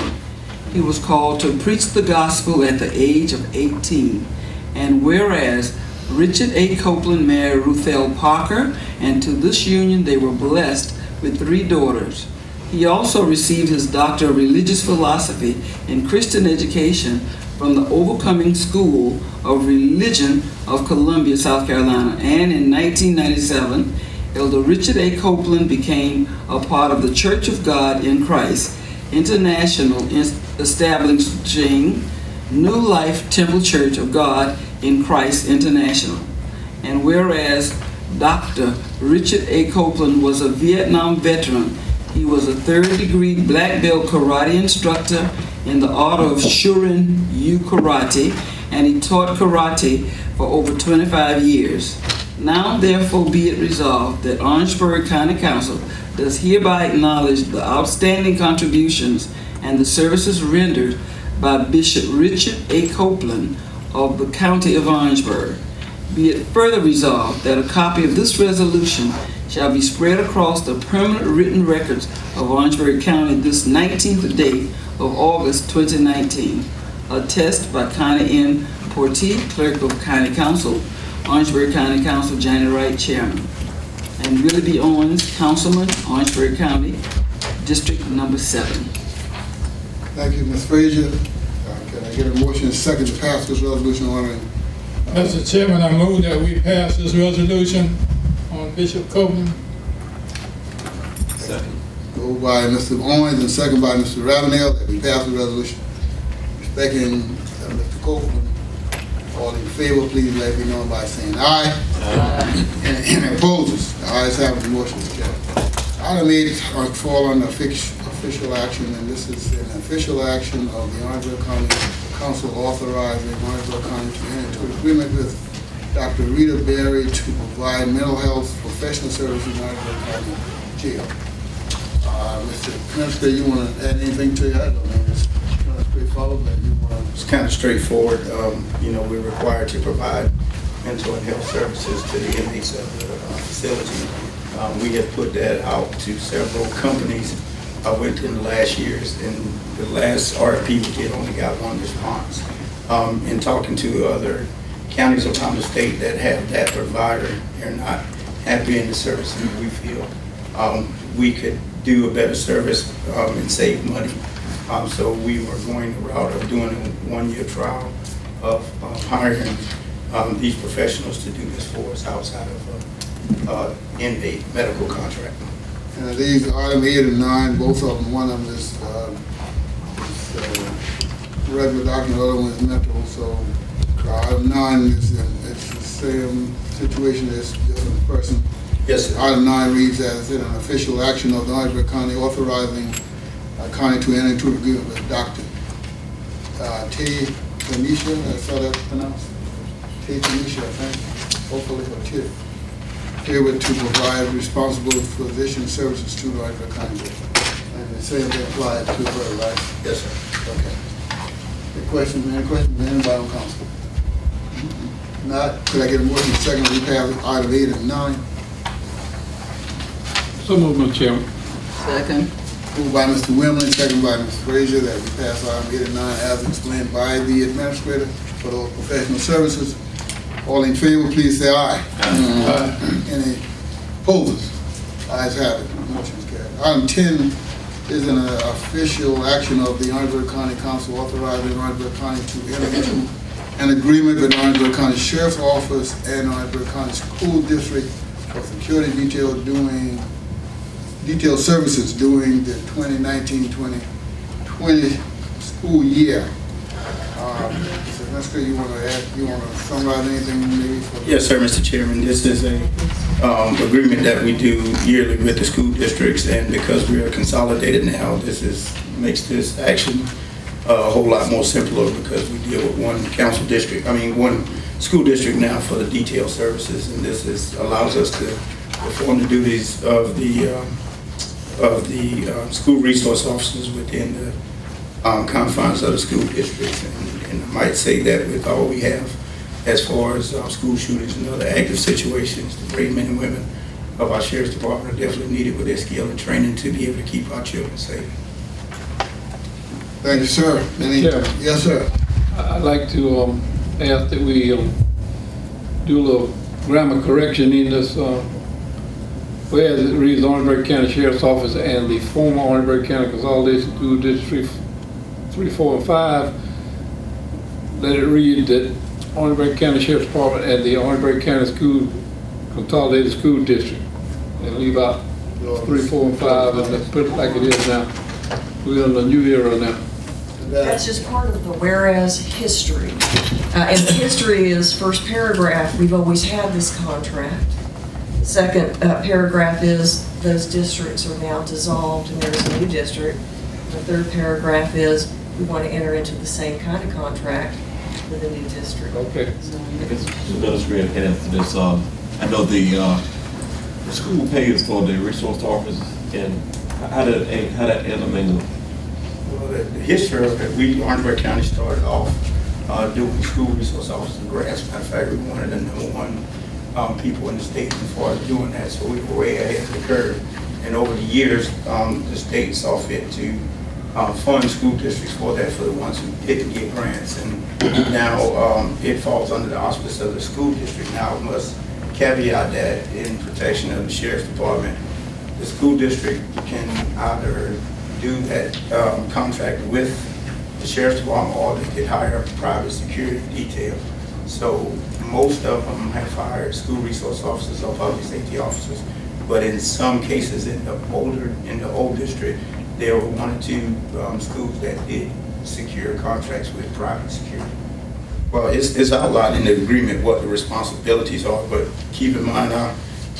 He was called to preach the gospel at the age of 18. And whereas Richard A. Copeland married Ruth L. Parker, and to this union they were blessed with 3 daughters. He also received his Doctor of Religious Philosophy in Christian Education from the Overcoming School of Religion of Columbia, South Carolina. And in 1997, Elder Richard A. Copeland became a part of the Church of God in Christ International, establishing New Life Temple Church of God in Christ International. And whereas Dr. Richard A. Copeland was a Vietnam veteran, he was a 3rd-degree black belt karate instructor in the art of Shorin-Ryu Karate, and he taught karate for over 25 years. Now, therefore, be it resolved that Orangeburg County Council does hereby acknowledge the outstanding contributions and the services rendered by Bishop Richard A. Copeland of the County of Orangeburg. Be it further resolved that a copy of this resolution shall be spread across the permanent written records of Orangeburg County this 19th day of August 2019. Attested by Connie N. Porty, Clerk of County Council, Orangeburg County Council, Johnny Wright, Chairman, and Willie B. Owens, Councilman, Orangeburg County, District Number 7. Thank you, Ms. Frazier. Can I get a motion second to pass this resolution honoring? Mr. Chairman, I move that we pass this resolution on Bishop Copeland. Second. Moved by Mr. Owens and second by Mr. Ravenel that we pass the resolution respecting Mr. Copeland. All in favor, please let me know by saying aye. Aye. Any opposers? The ayes have it, the motion is carried. Item 8 fall under official action, and this is an official action of the Orangeburg County Council authorizing Orangeburg County to enter into an agreement with Dr. Rita Berry to provide mental health professional services in Orangeburg County Jail. Mr. Minister, you want to add anything to that? straightforward, but you want It's kind of straightforward. You know, we're required to provide mental and health services to the inmates of the facility. We have put that out to several companies. I went in the last years, and the last RFP we did only got one response. In talking to other counties around the state that have that provider, they're not happy in the services we feel. We could do a better service and save money. So we were going the route of doing a one-year trial of hiring these professionals to do this for us outside of inmate medical contract. And these item 8 and 9, both of them, one of them is regular doctor, the other one is mental. So item 9 is it's the same situation as the other person. Yes, sir. Item 9 reads as an official action of the Orangeburg County authorizing county to enter into agreement with Dr. Tanisha, that's how that's pronounced? Tanisha, I think, hopefully, or T. Herewith to provide responsible physician services to the Orangeburg County. And the same thing applies to her, right? Yes, sir. Okay. Any questions, anybody on council? Not, could I get a motion second to pass item 8 and 9? So moved, Mr. Chairman. Second. Moved by Mr. Wimley, second by Mr. Frazier, that we pass item 8 and 9 as explained by the administrator for those professional services. All in favor, please say aye. Aye. Any opposers? Ayes have it. Motion is carried. Item 10 is an official action of the Orangeburg County Council authorizing Orangeburg County to enter into an agreement with Orangeburg County Sheriff's Office and Orangeburg County School District for security detail services during the 2019-2020 school year. Mr. Mesker, you want to summarize anything maybe? Yes, sir, Mr. Chairman. This is a agreement that we do yearly with the school districts, and because we are consolidated now, makes this action a whole lot more simpler because we deal with one one school district now for the detail services, and this allows us to perform the duties of the school resource officers within the confines of the school districts. And I might say that with all we have as far as school shootings and other active situations, the brave men and women of our Sheriff's Department are definitely needed with their skill and training to be able to keep our children safe. Thank you, sir. Yes, sir. I'd like to ask that we do a little grammar correction in this, whereas it reads Orangeburg County Sheriff's Office and the former Orangeburg County Consolidated School District 3, 4, and 5, let it read that Orangeburg County Sheriff's Department and the Orangeburg County Consolidated School District, and leave out 3, 4, and 5, and let's put it like it is now. We're in a new era now. That's just part of the whereas history. And the history is, first paragraph, we've always had this contract. Second paragraph is those districts are now dissolved and there's a new district. The third paragraph is we want to enter into the same kind of contract with a new district. Okay. The administrator can answer this. I know the school pays for the resource officers, and how that intermingle? Well, the history of it, Orangeburg County started off doing school resource officer grants. Matter of fact, we were one of the #1 people in the state as far as doing that, so we were way ahead of the curve. And over the years, the state saw fit to fund school districts for that, for the ones who didn't get grants. And now it falls under the auspice of the school district. Now I must caveat that in protection of the Sheriff's Department, the school district can either do that contract with the Sheriff's Department, or they could hire a private security detail. So most of them have hired school resource officers or public safety officers, but in some cases in the old district, there were 1 or 2 schools that did secure contracts with private security. Well, it's outlined in the agreement what the responsibilities are, but keep in mind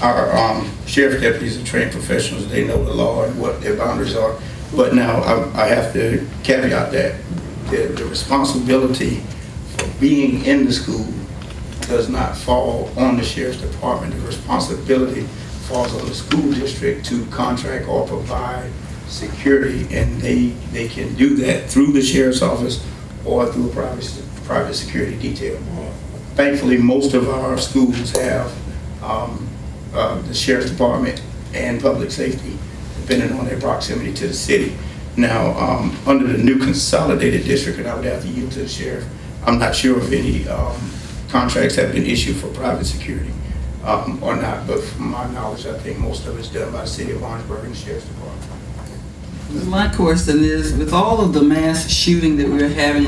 our sheriff deputies are trained professionals. They know the law and what their boundaries are. But now I have to caveat that the responsibility for being in the school does not fall on the Sheriff's Department. The responsibility falls on the school district to contract or provide security, and they can do that through the sheriff's office or through a private security detail. Thankfully, most of our schools have the sheriff's department and public safety, depending on their proximity to the city. Now, under the new consolidated district, and I would have to yield to the sheriff, I'm not sure if any contracts have been issued for private security or not, but from my knowledge, I think most of it's done by the city of Orangeburg and the sheriff's department. My question is, with all of the mass shooting that we're having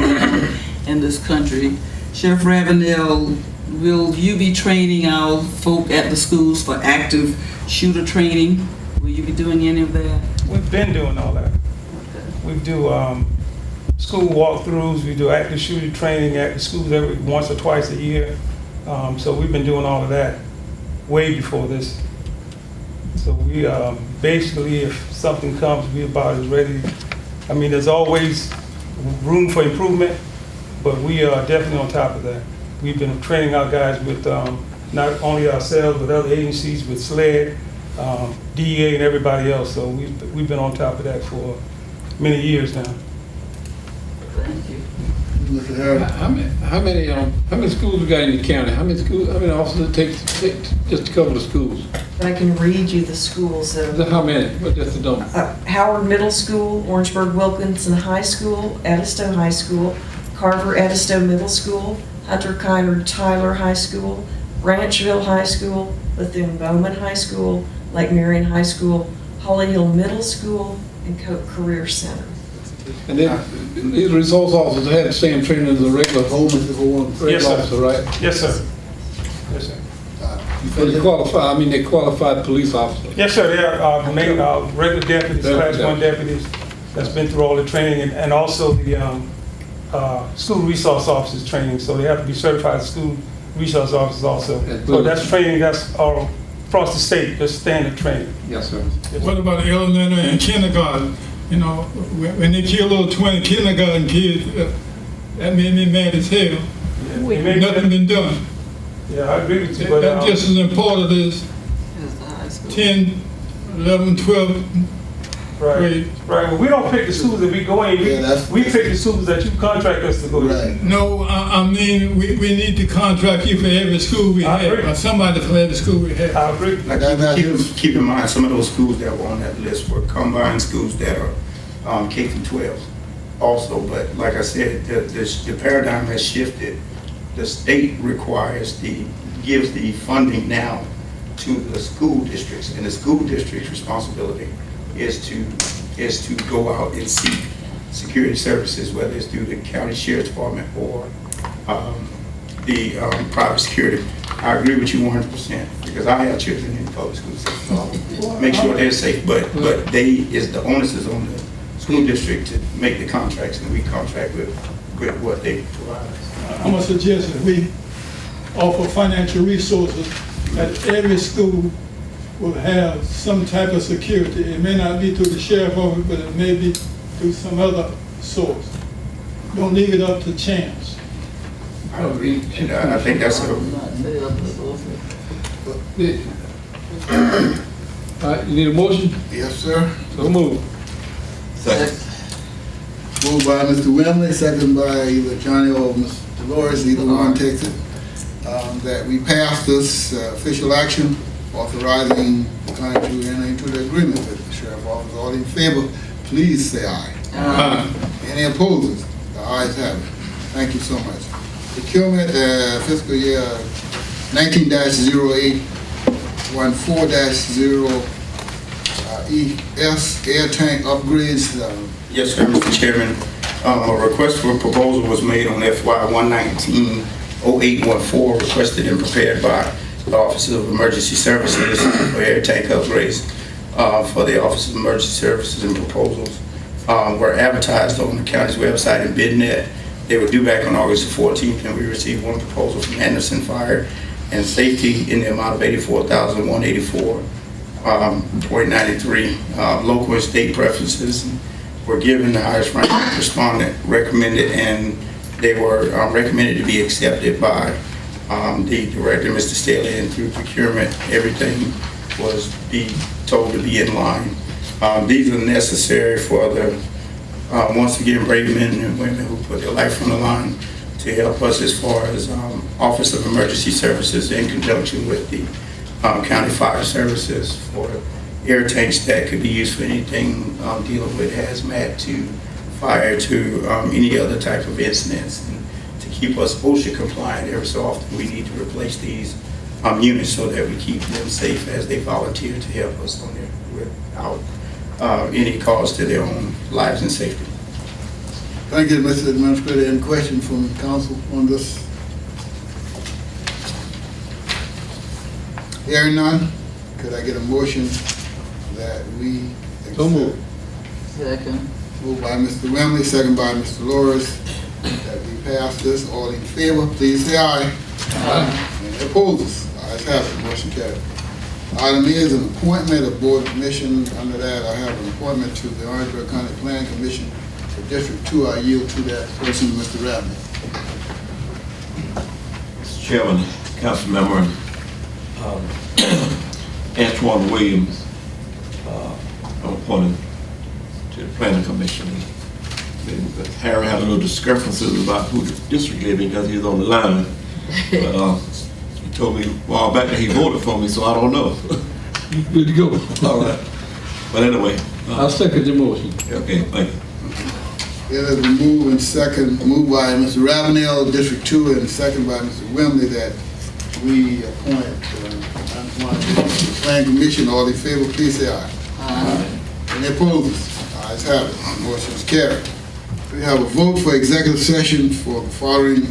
in this country, Sheriff Ravenel, will you be training our folk at the schools for active shooter training? Will you be doing any of that? We've been doing all that. We do school walkthroughs, we do active shooter training at the schools every once or twice a year. So we've been doing all of that way before this. So we basically, if something comes, we about as ready. I mean, there's always room for improvement, but we are definitely on top of that. We've been training our guys with not only ourselves, but other agencies, with SLED, DEA, and everybody else. So we've been on top of that for many years now. Thank you. Mr. Harris? How many schools we got in the county? How many officers it takes just to cover the schools? I can read you the schools that are. How many? What just the number? Howard Middle School, Orangeburg Wilkinson High School, Edisto High School, Carver Edisto Middle School, Hunter Kiner Tyler High School, Ranchville High School, Bethune-Bowman High School, Lake Marion High School, Holly Hill Middle School, and Coke Career Center. And then these resource officers had the same training as the regular Yes, sir. officer, right? Yes, sir. Yes, sir. They qualified police officers. Yes, sir. They are regular deputies, class 1 deputies that's been through all the training, and also the school resource officers training. So they have to be certified school resource officers also. So that's training that's all across the state, that's standard training. Yes, sir. What about elementary and kindergarten? You know, when they kill those 20 kindergarten kids, that made me mad as hell. Yeah. Nothing been done. Yeah, I agree with you. But, That's just as important as 10, 11, 12 grade. Right. Well, we don't pick the schools that we go in. We pick the schools that you contract us to go in. No, I mean, we need to contract you for every school we have, or somebody for every school we have. I agree. Like, keep in mind, some of those schools that were on that list were combined schools that are K through 12 also. But like I said, the paradigm has shifted. The state gives the funding now to the school districts, and the school district's responsibility is to go out and seek security services, whether it's through the county sheriff's department or the private security. I agree with you 100% because I have children in the public school system. So make sure they're safe, but the onus is on the school district to make the contracts, and we contract with what they provide us. I'm gonna suggest that we offer financial resources that every school will have some type of security. It may not be through the sheriff office, but it may be through some other source. Don't leave it up to chance. I agree, and I think that's All right, you need a motion? Yes, sir. So move. Second. Moved by Mr. Wembley, second by either Johnny or Mr. Dolores, either one takes it, that we pass this official action authorizing the county to enter into the agreement with the sheriff's office. All in favor, please say aye. Aye. Any opposers? The ayes have it. Thank you so much. Procurement fiscal year 19-0814-0 air tank upgrades. Yes, sir, Mr. Chairman. A request for proposal was made on FY 119-0814, requested and prepared by the Office of Emergency Services for air tank upgrades for the Office of Emergency Services, and proposals were advertised on the county's website and BidNet. They were due back on August the 14th, and we received one proposal from Anderson Fire and Safety in the amount of $84,184.93. Local and state preferences were given. The highest ranked respondent recommended, and they were recommended to be accepted by the director, Mr. Staley, and through procurement, everything was told to be in line. These are necessary for the, once again, brave men and women who put their life on the line to help us as far as Office of Emergency Services in conjunction with the County Fire Services for air tanks that could be used for anything dealing with hazmat to fire to any other type of incidents. And to keep us OSHA compliant every so often, we need to replace these units so that we keep them safe as they volunteer to help us on there without any cause to their own lives and safety. Thank you, Mr. Administrator. Any questions from council on this? Hearing none, could I get a motion that we accept? So moved. Second. Moved by Mr. Wemley, second by Mr. Loris, that we pass this. All in favor, please say aye. Aye. Any opposed? Ayes have it, motion carried. Item E is an appointment of board commission. Under that, I have an appointment to the Orangeburg County Planning Commission for District 2. I yield to that person, Mr. Rabney. Mr. Chairman, council member, Antoine Williams, I'm appointed to the Planning Commission. But Harry had a little discrepancies about who the district gave me because he was on the line. But he told me a while back that he voted for me, so I don't know. Good to go. All right. But anyway. I'll second the motion. Okay, thank you. It has been moved and second, moved by Mr. Ravenel, District 2, and second by Mr. Wemley, that we appoint Antoine to the Planning Commission. All in favor, please say aye. Aye. Any opposed? Ayes have it. Motion is carried. We have a vote for executive session for the following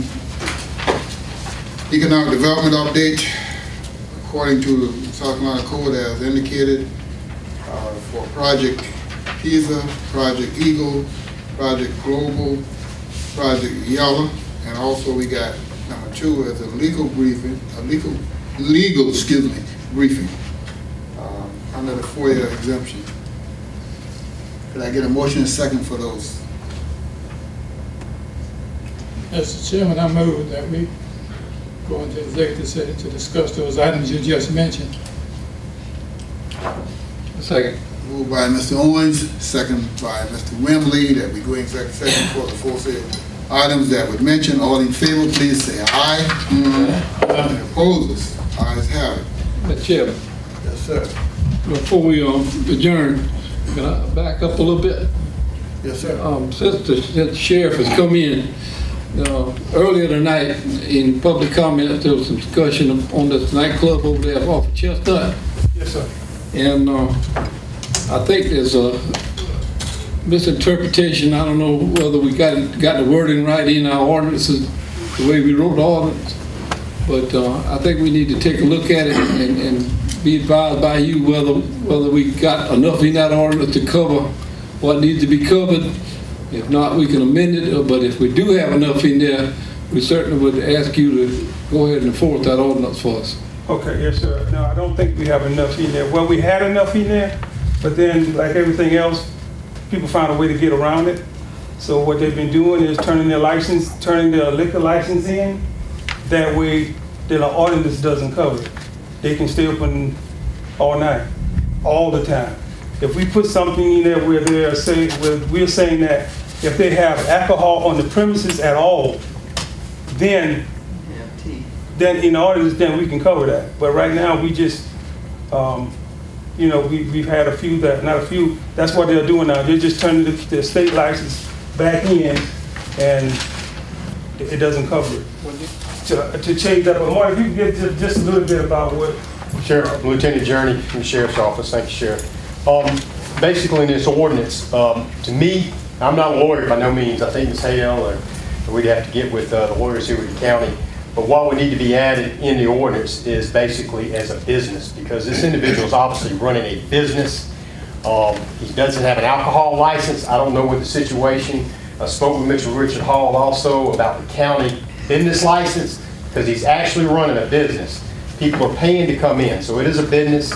economic development update according to the South Carolina Code as indicated for Project PISA, Project Eagle, Project Global, Project Yellow, and also we got number 2 as a legal briefing, legal briefing under the FOIA exemption. Could I get a motion and second for those? Mr. Chairman, I move that we go into executive session to discuss those items you just mentioned. Second. Moved by Mr. Owens, second by Mr. Wemley, that we go into executive session for the foresaid items that were mentioned. All in favor, please say aye. Any opposed? Ayes have it. Mr. Chairman. Yes, sir. Before we adjourn, can I back up a little bit? Yes, sir. Since the sheriff has come in, earlier tonight in public comment, there was some discussion on this nightclub over there off of Chestnut. Yes, sir. And I think there's a misinterpretation. I don't know whether we got the wording right in our ordinances, the way we wrote the ordinance. But I think we need to take a look at it and be advised by you whether we got enough in that ordinance to cover what needs to be covered. If not, we can amend it. But if we do have enough in there, we certainly would ask you to go ahead and enforce that ordinance for us. Okay, yes, sir. No, I don't think we have enough in there. Well, we had enough in there, but then, like everything else, people found a way to get around it. So what they've been doing is turning their liquor license in. That way, then our ordinance doesn't cover it. They can stay open all night, all the time. If we put something in there where we're saying that if they have alcohol on the premises at all, then in ordinance, then we can cover that. But right now, we just, we've had a few that's what they're doing now. They're just turning the state license back in, and it doesn't cover it. To change that, but Mark, if you can get just a little bit about what. Sheriff, Lieutenant Journey from the Sheriff's Office. Thank you, Sheriff. Basically, in this ordinance, to me, I'm not a lawyer by no means. I think it's hell, or we'd have to get with the lawyers here with the county. But what would need to be added in the ordinance is basically as a business, because this individual is obviously running a business. He doesn't have an alcohol license. I don't know what the situation. I spoke with Mr. Richard Hall also about the county business license, because he's actually running a business. People are paying to come in, so it is a business.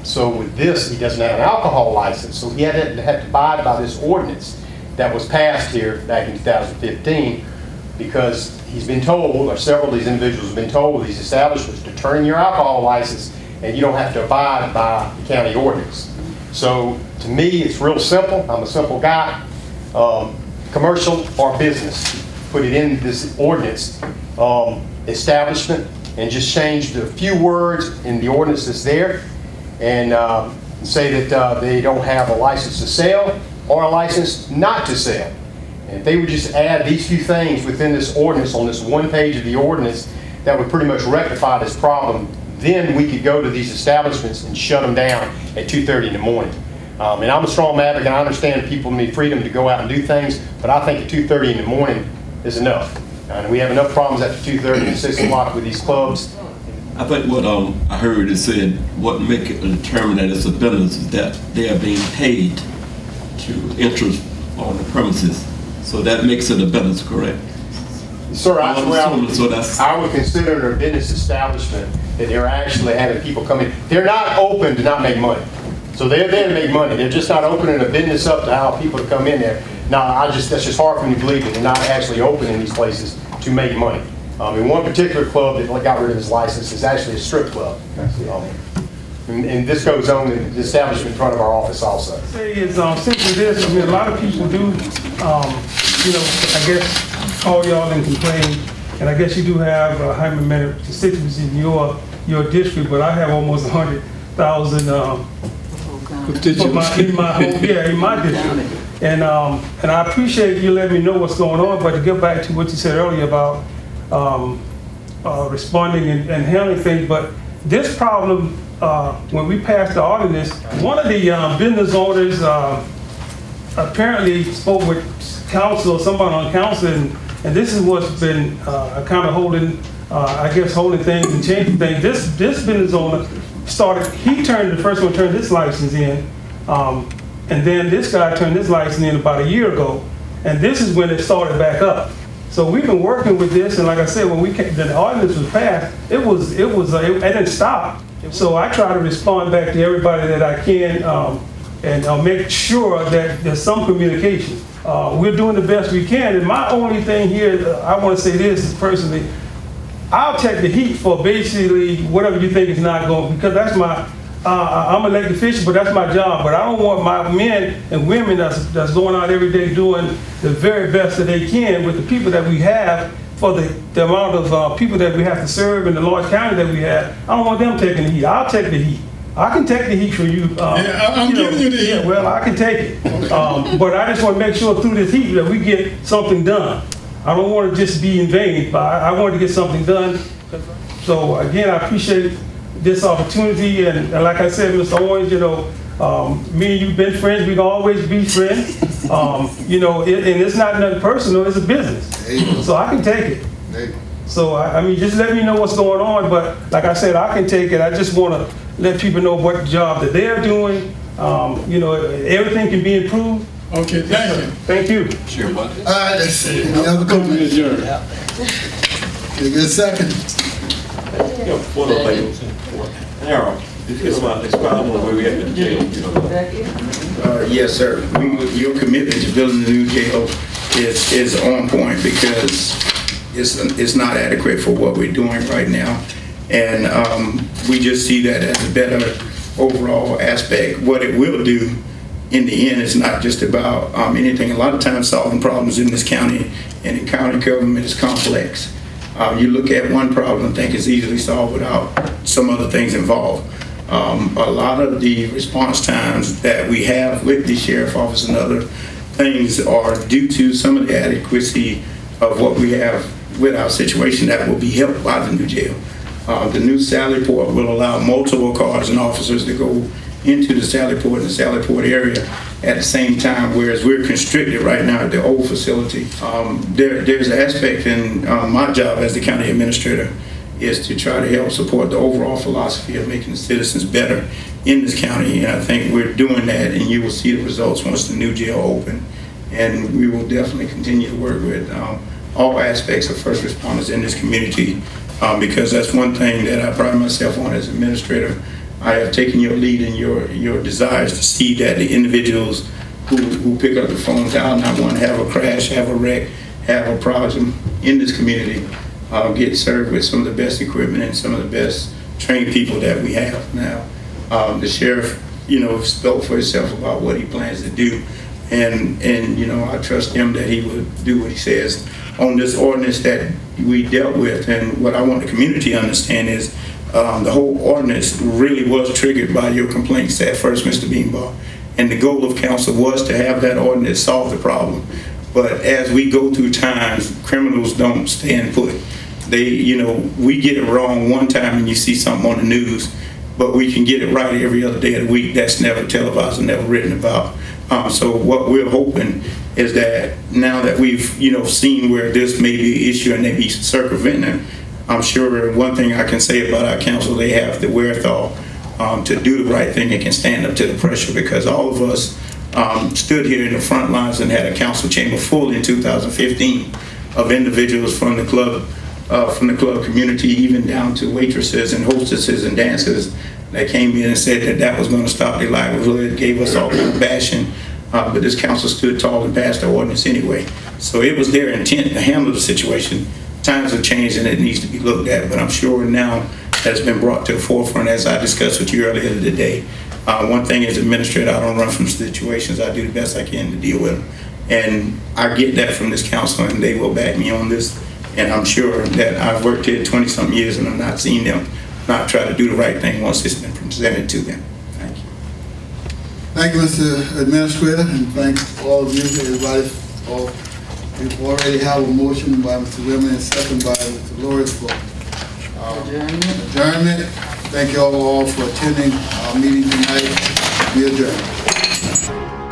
So with this, he doesn't have an alcohol license, so he had to abide by this ordinance that was passed here back in 2015, because he's been told, or several of these individuals have been told, these establishments to turn in your alcohol license, and you don't have to abide by the county ordinance. So to me, it's real simple. I'm a simple guy. Commercial or business, put it in this ordinance, establishment, and just change the few words in the ordinance that's there, and say that they don't have a license to sell or a license not to sell. And if they would just add these few things within this ordinance on this one page of the ordinance, that would pretty much rectify this problem. Then we could go to these establishments and shut them down at 2:30 in the morning. And I'm a strong advocate. I understand people need freedom to go out and do things, but I think at 2:30 in the morning is enough. And we have enough problems after 2:30 and 6 o'clock with these clubs. I think what I heard it said, what make it determine that it's a business is that they are being paid to interest on the premises. So that makes it a business, correct? Sir, I So would consider it a business establishment that they're actually having people come in. They're not open to not make money. So they're there to make money. They're just not opening a business up to allow people to come in there. Now, that's just hard for me to believe that they're not actually opening these places to make money. In one particular club that got rid of his license is actually a strip club. And this goes on in the establishment in front of our office also. Say is simply this. I mean, a lot of people do, I guess, call y'all and complain. And I guess you do have how many constituencies in your district, but I have almost 100,000 in my district. And I appreciate you letting me know what's going on. But to get back to what you said earlier about responding and handling things, but this problem. When we passed the ordinance, one of the business owners apparently spoke with council, somebody on council, and this is what's been kind of holding things and changing things. This business owner the first one turned his license in, and then this guy turned his license in about a year ago, and this is when it started back up. So we've been working with this, and like I said, when the ordinance was passed, it didn't stop. So I try to respond back to everybody that I can and make sure that there's some communication. We're doing the best we can. And my only thing here, I want to say this personally, I'll take the heat for basically whatever you think is not going, because that's my, I'm an elected official, but that's my job. But I don't want my men and women that's going out every day doing the very best that they can with the people that we have, for the amount of people that we have to serve in the large county that we have. I don't want them taking the heat. I'll take the heat. I can take the heat for you. I'm giving you the heat. Yeah, well, I can take it. But I just want to make sure through this heat that we get something done. I don't want to just be in vain, but I want to get something done. So again, I appreciate this opportunity. And like I said, Mr. Owens, me and you've been friends. We can always be friends. And it's not nothing personal. It's a business. So I can take it. So I mean, just let me know what's going on. But like I said, I can take it. I just want to let people know what job that they're doing. Everything can be improved. Okay, thank you. Thank you. Sure, All right, let's see. Any other comments? Can I get a second? Harold, if you don't expound on where we at in the jail, Yes, sir. Your commitment to building the new jail is on point, because it's not adequate for what we're doing right now. And we just see that as a better overall aspect. What it will do in the end is not just about anything. A lot of times solving problems in this county and in county government is complex. You look at one problem and think it's easily solved without some other things involved. A lot of the response times that we have with the sheriff office and other things are due to some of the adequacy of what we have with our situation that will be helped by the new jail. The new Sally Port will allow multiple cars and officers to go into the Sally Port and the Sally Port area at the same time, whereas we're constricted right now at the old facility. There's an aspect in my job as the county administrator is to try to help support the overall philosophy of making the citizens better in this county, and I think we're doing that, and you will see the results once the new jail open. And we will definitely continue to work with all aspects of first responders in this community, because that's one thing that I pride myself on as administrator. I have taken your lead in your desires to see that the individuals who pick up the phone, dial 911, have a crash, have a wreck, have a problem in this community, get served with some of the best equipment and some of the best trained people that we have now. The sheriff spoke for himself about what he plans to do. And I trust him that he will do what he says on this ordinance that we dealt with. And what I want the community to understand is the whole ordinance really was triggered by your complaints at first, Mr. Beanball. And the goal of council was to have that ordinance solve the problem. But as we go through times, criminals don't stand put. We get it wrong one time and you see something on the news, but we can get it right every other day of the week. That's never televised and never written about. So what we're hoping is that now that we've, seen where this may be an issue and they be circumventing, I'm sure one thing I can say about our council, they have the wherewithal to do the right thing and can stand up to the pressure, because all of us stood here in the front lines and had a council chamber full in 2015 of individuals from the club community, even down to waitresses and hostesses and dancers that came in and said that was going to stop their livelihood, gave us all kind of bashing, but this council stood tall and passed the ordinance anyway. So it was their intent to handle the situation. Times have changed and it needs to be looked at, but I'm sure now that's been brought to the forefront, as I discussed with you earlier today. One thing as administrator, I don't run from situations. I do the best I can to deal with them. And I get that from this council, and they will back me on this. And I'm sure that I've worked here 20-something years and I've not seen them not try to do the right thing once it's been presented to them. Thank you. Thank you, Mr. Administrator, and thank all of you, everybody. We already have a motion by Mr. Whitman and second by Mr. Lawrence for adjournment. Thank you all for attending our meeting tonight. We adjourn.